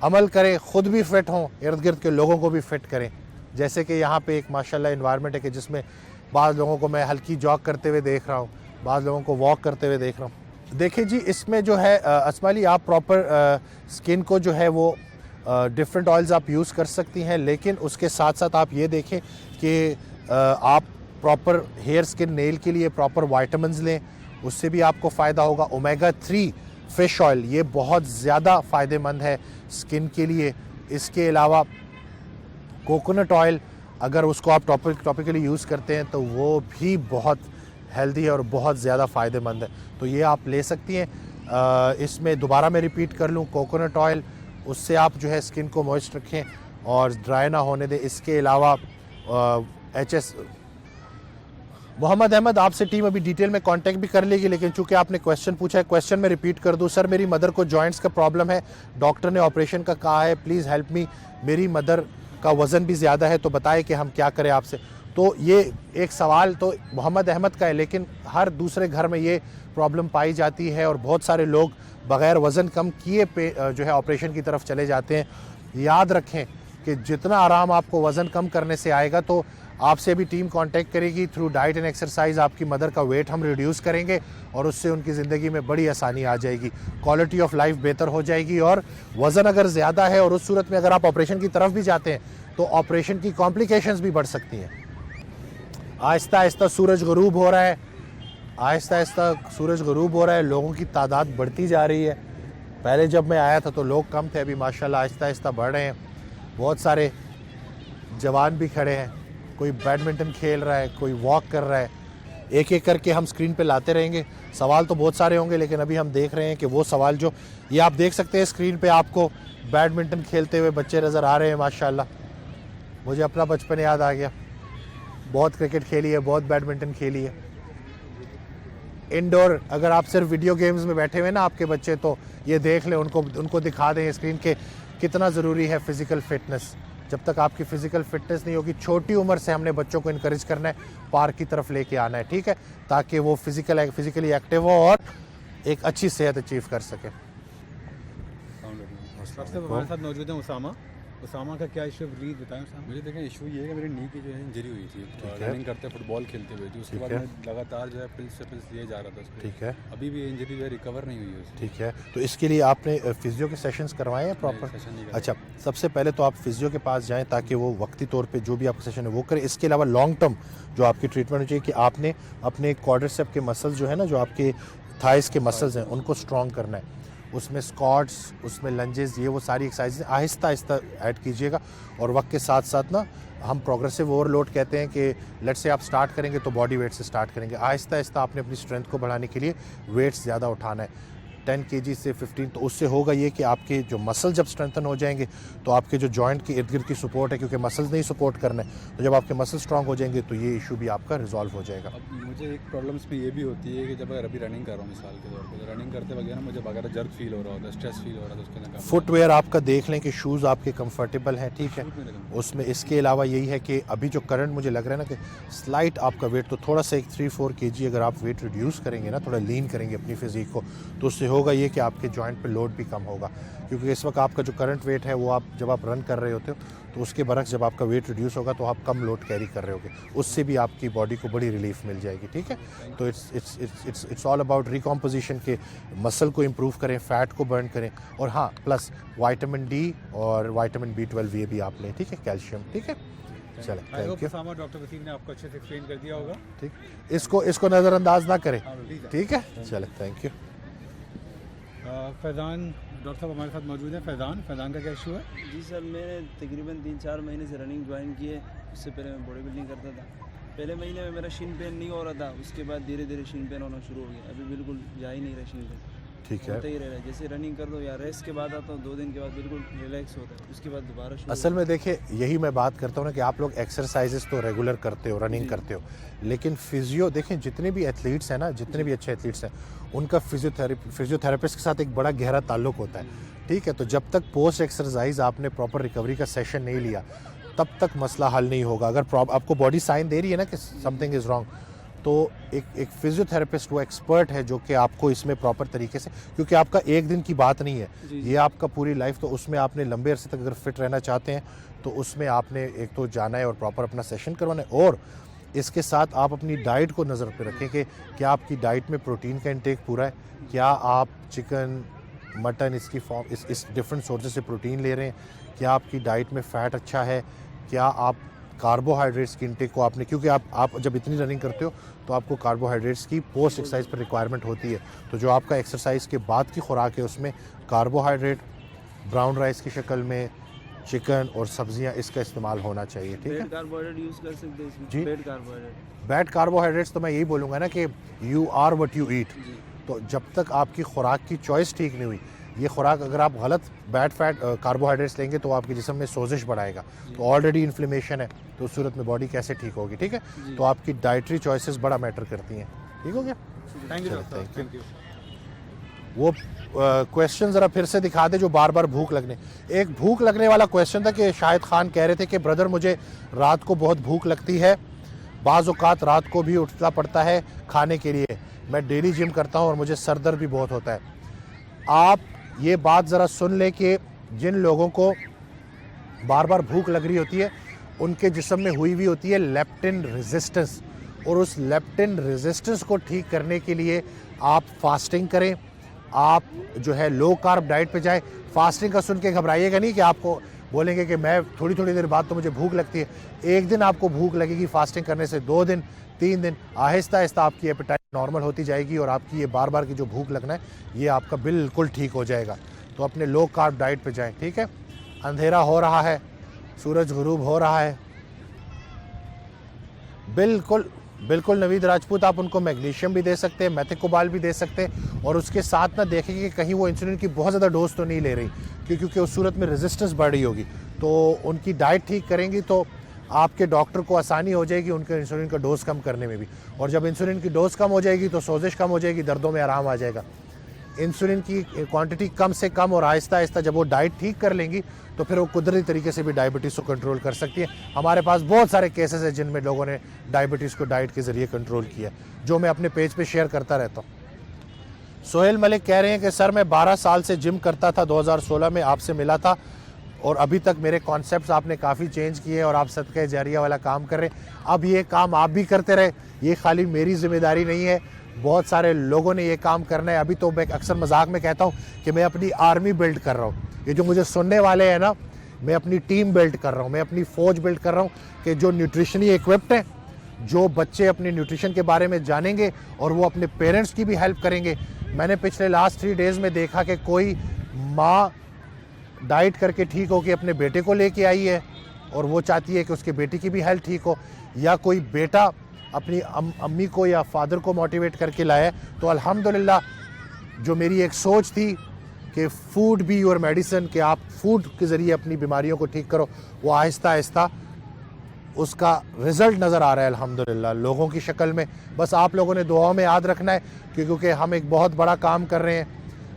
अमल करें, ख़ुद भी फ़िट हों, इर्द गिर्द के लोगों को भी फ़िट करें। जैसे कि यहाँ पे एक माशाल्लाह इन्वायरमेंट है कि जिसमें बाद लोगों को मैं हल्की जॉग करते हुए देख रहा हूँ, बाद लोगों को वॉक करते हुए देख रहा हूँ। देखिए जी, इसमें जो है असमाली आप प्रॉपर स्किन को जो है वो डिफरेंट ऑयल्स आप यूज़ कर सकती हैं, लेकिन उसके साथ साथ आप ये देखें कि आप प्रॉपर हेयर स्किन नेल के लिए प्रॉपर वाइटामिन्स लें, उससे भी आपको फ़ायदा होगा। ओमेगा 3 फ़िश ऑयल ये बहुत ज़्यादा फ़ायदेमंद है स्किन के लिए। इसके अलावा कोकोनट ऑयल अगर उसको आप टॉपिकली यूज़ करते हैं तो वो भी बहुत हेल्दी है और बहुत ज़्यादा फ़ायदेमंद है, तो ये आप ले सकती हैं। इसमें दोबारा मैं रिपीट कर लूँ, कोकोनट ऑयल, उससे आप जो है स्किन को मॉइस्ट रखें और ड्राई ना होने दें। इसके अलावा HS मोहम्मद अहमद आपसे टीम अभी डिटेल में कांटेक्ट भी कर लेगी, लेकिन चूंकि आपने क्वेश्चन पूछा है, क्वेश्चन में रिपीट कर दूं। सर, मेरी मदर को जॉइंट्स का प्रॉब्लम है, डॉक्टर ने ऑपरेशन का कहा है, प्लीज़ हेल्प मी। मेरी मदर का वज़न भी ज़्यादा है, तो बताएं कि हम क्या करें आपसे। तो ये एक सवाल तो मोहम्मद अहमद का है, लेकिन हर दूसरे घर में ये प्रॉब्लम पाई जाती है और बहुत सारे लोग बग़ैर वज़न कम किए पे जो है ऑपरेशन की तरफ चले जाते हैं। याद रखें कि जितना आराम आपको वज़न कम करने से आएगा, तो आपसे भी टीम कांटेक्ट करेगी। थ्रू डाइट एंड एक्सरसाइज आपकी मदर का वेट हम रिड्यूस करेंगे और उससे उनकी ज़िंदगी में बड़ी आसानी आ जाएगी, क्वालिटी ऑफ लाइफ बेहतर हो जाएगी। और वज़न अगर ज़्यादा है और उस सूरत में अगर आप ऑपरेशन की तरफ भी जाते हैं तो ऑपरेशन की कॉम्प्लिकेशंस भी बढ़ सकती हैं। आहिस्ता आहिस्ता सूरज ग़रूब हो रहा है, आहिस्ता आहिस्ता सूरज ग़रूब हो रहा है, लोगों की तादाद बढ़ती जा रही है। पहले जब मैं आया था तो लोग कम थे, अभी माशाल्लाह आहिस्ता आहिस्ता बढ़ रहे हैं। बहुत सारे जवान भी खड़े हैं, कोई बैडमिंटन खेल रहा है, कोई वॉक कर रहा है। एक एक करके हम स्क्रीन पे लाते रहेंगे। सवाल तो बहुत सारे होंगे, लेकिन अभी हम देख रहे हैं कि वो सवाल जो ये आप देख सकते हैं स्क्रीन पे, आपको बैडमिंटन खेलते हुए बच्चे नज़र आ रहे हैं। माशाल्लाह मुझे अपना बचपन याद आ गया, बहुत क्रिकेट खेली है, बहुत बैडमिंटन खेली है। इंडोर अगर आप सिर्फ वीडियो गेम्स में बैठे हुए ना आपके बच्चे, तो ये देख लें, उनको दिखा दें स्क्रीन के कितना ज़रूरी है फ़िज़िकल फ़िटनेस। जब तक आपकी फ़िज़िकल फ़िटनेस नहीं होगी, छोटी उम्र से हमने बच्चों को इनकरेज करना है, पार्क की तरफ लेके आना है, ठीक है, ताकि वो फिज़िकली एक्टिव हो और एक अच्छी सेहत अचीव कर सके। सबसे हमारे साथ मौजूद है उसामा का क्या इशू प्लीज बताएं उसामा। मुझे देखें इशू ये है कि मेरी नी की जो है इंजरी हुई थी, रनिंग करते फुटबॉल खेलते हुए थी, उसके बाद मैं लगातार जो है पिल्स दिए जा रहा था उसको। ठीक है, अभी भी इंजरी जो है रिकवर नहीं हुई है उसकी। ठीक है, तो इसके लिए आपने फिजियो के सेशंस करवाए हैं प्रॉपर? अच्छा, सबसे पहले तो आप फिजियो के पास जाएं ताकि वो वक्ती तौर पे जो भी आपका सेशन है वो करे। इसके अलावा लॉन्ग टर्म जो आपकी ट्रीटमेंट हो चाहिए कि आपने अपने क्वाड्रिसेप के मसल्स जो है ना, जो आपके थाइस के मसल्स हैं, उनको स्ट्रॉन्ग करना है। उसमें स्क्वाट्स, उसमें लंजेस, ये वो सारी एक्सरसाइजें आहिस्ता आहिस्ता ऐड कीजिएगा। और वक्त के साथ साथ ना हम प्रोग्रेसिव ओवरलोड कहते हैं कि लेट्स से आप स्टार्ट करेंगे तो बॉडी वेट से स्टार्ट करेंगे, आहिस्ता आहिस्ता आपने अपनी स्ट्रेंथ को बढ़ाने के लिए वेट्स ज़्यादा उठाना है, 10 kg से 15। तो उससे होगा ये कि आपके जो मसल जब स्ट्रेंथन हो जाएंगे तो आपके जो जॉइंट के इर्द गिर्द की सपोर्ट है, क्योंकि मसल्स नहीं सपोर्ट करना है, तो जब आपके मसल स्ट्रांग हो जाएंगे तो ये इशू भी आपका रिजॉल्व हो जाएगा। अब मुझे एक प्रॉब्लम इसमें ये भी होती है कि जब अभी रनिंग कर रहा हूँ मिसाल के तौर पर, रनिंग करते वगैरह ना मुझे वगैरह जर्क फील हो रहा होता है, स्ट्रेस फील हो रहा था उसके अंदर। फुटवेयर आपका देख लें कि शूज़ आपके कंफर्टेबल हैं, ठीक है उसमें। इसके अलावा यही है कि अभी जो करंट मुझे लग रहा है ना कि स्लाइट आपका वेट, तो थोड़ा सा एक 3-4 kg अगर आप वेट रिड्यूस करेंगे ना, थोड़ा लीन करेंगे अपनी फिजिक को, तो उससे होगा ये कि आपके जॉइंट पे लोड भी कम होगा। क्योंकि इस वक्त आपका जो करंट वेट है वो आप जब आप रन कर रहे होते हो तो उसके बरक्स जब आपका वेट रिड्यूस होगा तो आप कम लोड कैरी कर रहे होगे, उससे भी आपकी बॉडी को बड़ी रिलीफ मिल जाएगी, ठीक है। तो इट्स ऑल अबाउट रिकॉम्पोजिशन के मसल को इम्प्रूव करें, फैट को बर्न करें, और हाँ प्लस विटामिन डी और विटामिन B12 ये भी आप लें, ठीक है, कैल्शियम, ठीक है। चले, thank you. Usama, doctor Wasim ने आपको अच्छे से एक्सप्लेन कर दिया होगा, ठीक, इसको नज़रअंदाज ना करें, ठीक है, चले, थैंक यू। फैज़ान डॉक्टर साहब हमारे साथ मौजूद हैं। फैज़ान का क्या इशू है? जी सर, मैंने तकरीबन 3-4 महीने से रनिंग ज्वाइन की है। उससे पहले मैं बॉडी बिल्डिंग करता था। पहले महीने में मेरा शिन पेन नहीं हो रहा था, उसके बाद धीरे धीरे शिन पेन होना शुरू हो गया। अभी बिल्कुल जा ही नहीं रहा शिन पेन, ठीक है। होता ही रह रहा है। जैसे रनिंग कर दो या रेस्ट के बाद आता हूँ 2 दिन के बाद बिल्कुल रिलैक्स होता है, उसके बाद दोबारा शुरू। असल में देखिए यही मैं बात करता हूँ ना कि आप लोग एक्सरसाइजेस तो रेगुलर करते हो, रनिंग करते हो, लेकिन फिजियो देखें, जितने भी एथलीट्स हैं ना, जितने भी अच्छे एथलीट्स हैं, उनका फिजियोथेरेपिस्ट के साथ एक बड़ा गहरा ताल्लुक होता है, ठीक है। तो जब तक पोस्ट एक्सरसाइज आपने प्रॉपर रिकवरी का सेशन नहीं लिया तब तक मसला हल नहीं होगा। अगर आपको बॉडी साइन दे रही है ना कि समथिंग इज़ रॉन्ग, तो एक फिजियोथेरेपिस्ट वो एक्सपर्ट है जो कि आपको इसमें प्रॉपर तरीके से, क्योंकि आपका एक दिन की बात नहीं है, ये आपका पूरी लाइफ, तो उसमें आपने लंबे अरसे तक अगर फिट रहना चाहते हैं तो उसमें आपने एक तो जाना है और प्रॉपर अपना सेशन करवाना है। और इसके साथ आप अपनी डाइट को नज़र पे रखें कि क्या आपकी डाइट में प्रोटीन का इंटेक पूरा है, क्या आप चिकन मटन इसकी फॉर्म इस डिफरेंट सोर्सेज से प्रोटीन ले रहे हैं, क्या आपकी डाइट में फ़ैट अच्छा है, क्या आप कार्बोहाइड्रेट्स की इंटेक को आपने, क्योंकि आप जब इतनी रनिंग करते हो तो आपको कार्बोहाइड्रेट्स की पोस्ट एक्सरसाइज पर रिक्वायरमेंट होती है। तो जो आपका एक्सरसाइज के बाद की खुराक है उसमें कार्बोहाइड्रेट ब्राउन राइस की शक्ल में, चिकन और सब्जियां, इसका इस्तेमाल होना चाहिए। ठीक है बैड कार्बोहाइड्रेट यूज़ कर सकते हैं इसमें? जी। Bad carbohydrate? बैड कार्बोहाइड्रेट्स तो मैं यही बोलूँगा ना कि you are what you eat. जी। तो जब तक आपकी खुराक की चॉइस ठीक नहीं हुई, ये खुराक अगर आप गलत बैड फैट कार्बोहाइड्रेट्स लेंगे तो आपके जिस्म में सोजिश बढ़ाएगा, तो ऑलरेडी इन्फ्लेमेशन है, तो उस सूरत में बॉडी कैसे ठीक होगी। ठीक है, तो आपकी डाइटरी चॉइसेस बड़ा मैटर करती हैं। ठीक हो गया, थैंक यू चलो, doctor, thank you. Thank you. वो क्वेश्चन ज़रा फिर से दिखा दे जो बार बार भूख लगने। एक भूख लगने वाला क्वेश्चन था कि शाहिद खान कह रहे थे कि ब्रदर मुझे रात को बहुत भूख लगती है, बाज़ औक़ात रात को भी उठना पड़ता है खाने के लिए, मैं डेली जिम करता हूँ और मुझे सर दर्द भी बहुत होता है। आप ये बात ज़रा सुन लें कि जिन लोगों को बार बार भूख लग रही होती है उनके जिस्म में हुई हुई होती है लेप्टिन रेजिस्टेंस, और उस लेप्टिन रेजिस्टेंस को ठीक करने के लिए आप फास्टिंग करें, आप जो है लो कार्ब डाइट पे जाएं। फास्टिंग का सुन के घबराइएगा नहीं कि आपको बोलेंगे कि मैं थोड़ी थोड़ी देर बाद तो मुझे भूख लगती है। एक दिन आपको भूख लगेगी फास्टिंग करने से, 2 दिन 3 दिन, आहिस्ता आहिस्ता आपकी एपेटाइट नॉर्मल होती जाएगी और आपकी ये बार बार की जो भूख लगना है ये आपका बिल्कुल ठीक हो जाएगा। तो अपने लो कार्ब डाइट पे जाएं। ठीक है, अंधेरा हो रहा है, सूरज गुरूब हो रहा है। बिल्कुल बिल्कुल नवीद राजपूत, आप उनको मैग्नीशियम भी दे सकते हैं, मेथिकोबाल भी दे सकते हैं, और उसके साथ ना देखेंगे कि कहीं वो इंसुलिन की बहुत ज़्यादा डोज तो नहीं ले रही, क्योंकि उस सूरत में रेजिस्टेंस बढ़ रही होगी। तो उनकी डाइट ठीक करेंगी तो आपके डॉक्टर को आसानी हो जाएगी उनके इंसुलिन का डोज कम करने में भी, और जब इंसुलिन की डोज कम हो जाएगी तो सोजिश कम हो जाएगी, दर्दों में आराम आ जाएगा। इंसुलिन की क्वांटिटी कम से कम और आहिस्ता आहिस्ता जब वो डाइट ठीक कर लेंगी तो फिर वो कुदरती तरीके से भी डायबिटीज़ को कंट्रोल कर सकती है। हमारे पास बहुत सारे केसेस हैं जिनमें लोगों ने डायबिटीज़ को डाइट के ज़रिए कंट्रोल किया, जो मैं अपने पेज पे शेयर करता रहता हूँ। सोहेल मलिक कह रहे हैं कि सर मैं 12 साल से जिम करता था, 2016 में आपसे मिला था और अभी तक मेरे कॉन्सेप्ट्स आपने काफ़ी चेंज किए और आप सदका जारिया वाला काम कर रहे हैं। अब ये काम आप भी करते रहे, ये खाली मेरी जिम्मेदारी नहीं है, बहुत सारे लोगों ने ये काम करना है। अभी तो मैं अक्सर मजाक में कहता हूँ कि मैं अपनी आर्मी बिल्ड कर रहा हूँ। ये जो मुझे सुनने वाले हैं ना, मैं अपनी टीम बिल्ड कर रहा हूँ, मैं अपनी फ़ौज बिल्ड कर रहा हूँ कि जो न्यूट्रिशनली इक्विप्ड हैं, जो बच्चे अपने न्यूट्रिशन के बारे में जानेंगे और वो अपने पेरेंट्स की भी हेल्प करेंगे। मैंने पिछले लास्ट 3 डेज़ में देखा कि कोई माँ डाइट करके ठीक हो के अपने बेटे को लेके आई है और वो चाहती है कि उसके बेटी की भी हेल्थ ठीक हो, या कोई बेटा अपनी अम्मी को या फादर को मोटिवेट करके लाया है। तो अल्हम्दुलिल्लाह, जो मेरी एक सोच थी कि फूड बी योर मेडिसिन, कि आप फूड के ज़रिए अपनी बीमारियों को ठीक करो, वो आहिस्ता आहिस्ता उसका रिज़ल्ट नज़र आ रहा है अल्हम्दुलिल्लाह लोगों की शक्ल में। बस आप लोगों ने दुआओं में याद रखना है, क्योंकि हम एक बहुत बड़ा काम कर रहे हैं।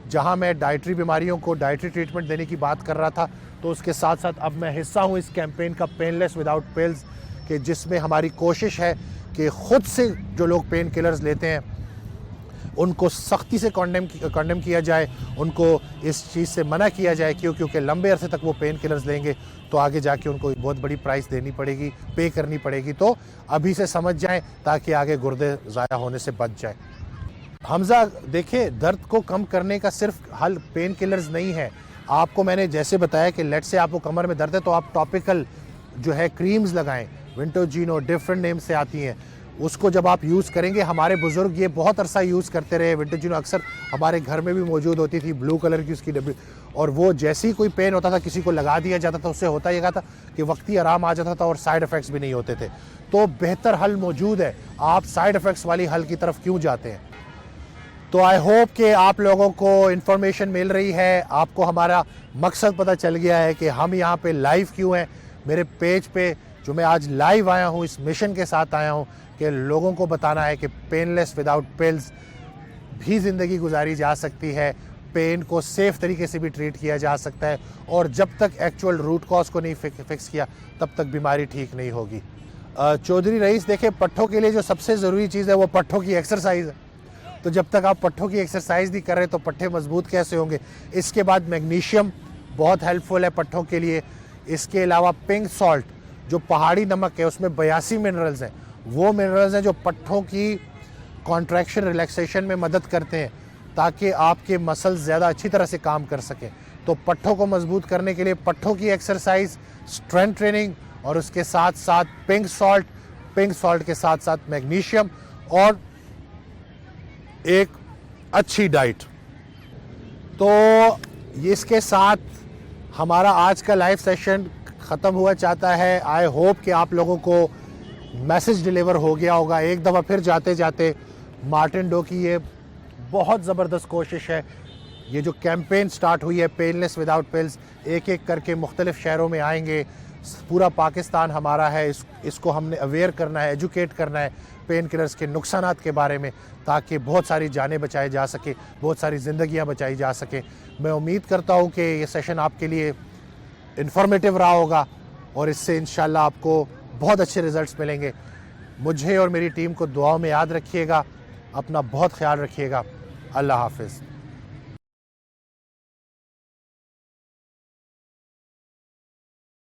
जहां मैं डाइटरी बीमारियों को डाइटरी ट्रीटमेंट देने की बात कर रहा था, तो उसके साथ साथ अब मैं हिस्सा हूं इस कैंपेन का पेनलेस विदाउट पिल्स के, जिसमें हमारी कोशिश है कि ख़ुद से जो लोग पेन किलर्स लेते हैं उनको सख्ती से कंडेम किया जाए, उनको इस चीज़ से मना किया जाए, क्योंकि लंबे अरसे तक वो पेन किलर्स लेंगे तो आगे जाके उनको बहुत बड़ी प्राइस देनी पड़ेगी, पे करनी पड़ेगी। तो अभी से समझ जाएं ताकि आगे गुर्दे ज़ाया होने से बच जाए। हमज़ा, देखिए, दर्द को कम करने का सिर्फ हल पेन किलर्स नहीं है। आपको मैंने जैसे बताया कि लेट से आपको कमर में दर्द है तो आप टॉपिकल जो है क्रीम्स लगाएं, विंटोजीनो डिफरेंट नेम से आती हैं, उसको जब आप यूज़ करेंगे, हमारे बुज़ुर्ग ये बहुत अरसा यूज़ करते रहे। विंटोजीनो अक्सर हमारे घर में भी मौजूद होती थी, ब्लू कलर की उसकी डब्बी, और वो जैसे ही कोई पेन होता था किसी को लगा दिया जाता था, उससे होता ये था कि वक्ती आराम आ जाता था और साइड इफ़ेक्ट्स भी नहीं होते थे। तो बेहतर हल मौजूद है, आप साइड इफ़ेक्ट्स वाली हल की तरफ क्यों जाते हैं? तो आई होप कि आप लोगों को इन्फॉर्मेशन मिल रही है, आपको हमारा मकसद पता चल गया है कि हम यहाँ पे लाइव क्यों हैं। मेरे पेज पे जो मैं आज लाइव आया हूँ, इस मिशन के साथ आया हूँ कि लोगों को बताना है कि पेनलेस विदाउट पिल्स भी ज़िंदगी गुजारी जा सकती है, पेन को सेफ़ तरीके से भी ट्रीट किया जा सकता है, और जब तक एक्चुअल रूट कॉज को नहीं फिक्स किया तब तक बीमारी ठीक नहीं होगी। चौधरी रईस, देखें, पट्ठों के लिए जो सबसे ज़रूरी चीज़ है वो पट्ठों की एक्सरसाइज है। तो जब तक आप पट्ठों की एक्सरसाइज नहीं कर रहे तो पट्ठे मजबूत कैसे होंगे? इसके बाद मैग्नीशियम बहुत हेल्पफुल है पट्ठों के लिए। इसके अलावा पिंक सॉल्ट जो पहाड़ी नमक है उसमें 82 मिनरल्स हैं, वो मिनरल्स हैं जो पट्ठों की कॉन्ट्रैक्शन रिलैक्सेशन में मदद करते हैं ताकि आपके मसल्स ज़्यादा अच्छी तरह से काम कर सकें। तो पट्ठों को मजबूत करने के लिए पट्ठों की एक्सरसाइज, स्ट्रेंथ ट्रेनिंग और उसके साथ साथ पिंक सॉल्ट के साथ साथ मैग्नीशियम और एक अच्छी डाइट। तो इसके साथ हमारा आज का लाइव सेशन ख़त्म हुआ चाहता है। आई होप कि आप लोगों को मैसेज डिलीवर हो गया होगा। एक दफ़ा फिर जाते जाते मार्टिन डो की ये बहुत ज़बरदस्त कोशिश है, ये जो कैंपेन स्टार्ट हुई है पेनलेस विदाउट पिल्स, एक एक करके मुख्तलिफ शहरों में आएंगे। पूरा पाकिस्तान हमारा है, इसको हमने अवेयर करना है, एजुकेट करना है पेन किलर्स के नुकसानात के बारे में, ताकि बहुत सारी जानें बचाई जा सके, बहुत सारी ज़िंदगियां बचाई जा सके। मैं उम्मीद करता हूं कि ये सेशन आपके लिए इन्फॉर्मेटिव रहा होगा और इससे इंशाल्लाह आपको बहुत अच्छे रिज़ल्ट्स मिलेंगे। मुझे और मेरी टीम को दुआओं में याद रखिएगा, अपना बहुत ख्याल रखिएगा। अल्लाह हाफ़िज़।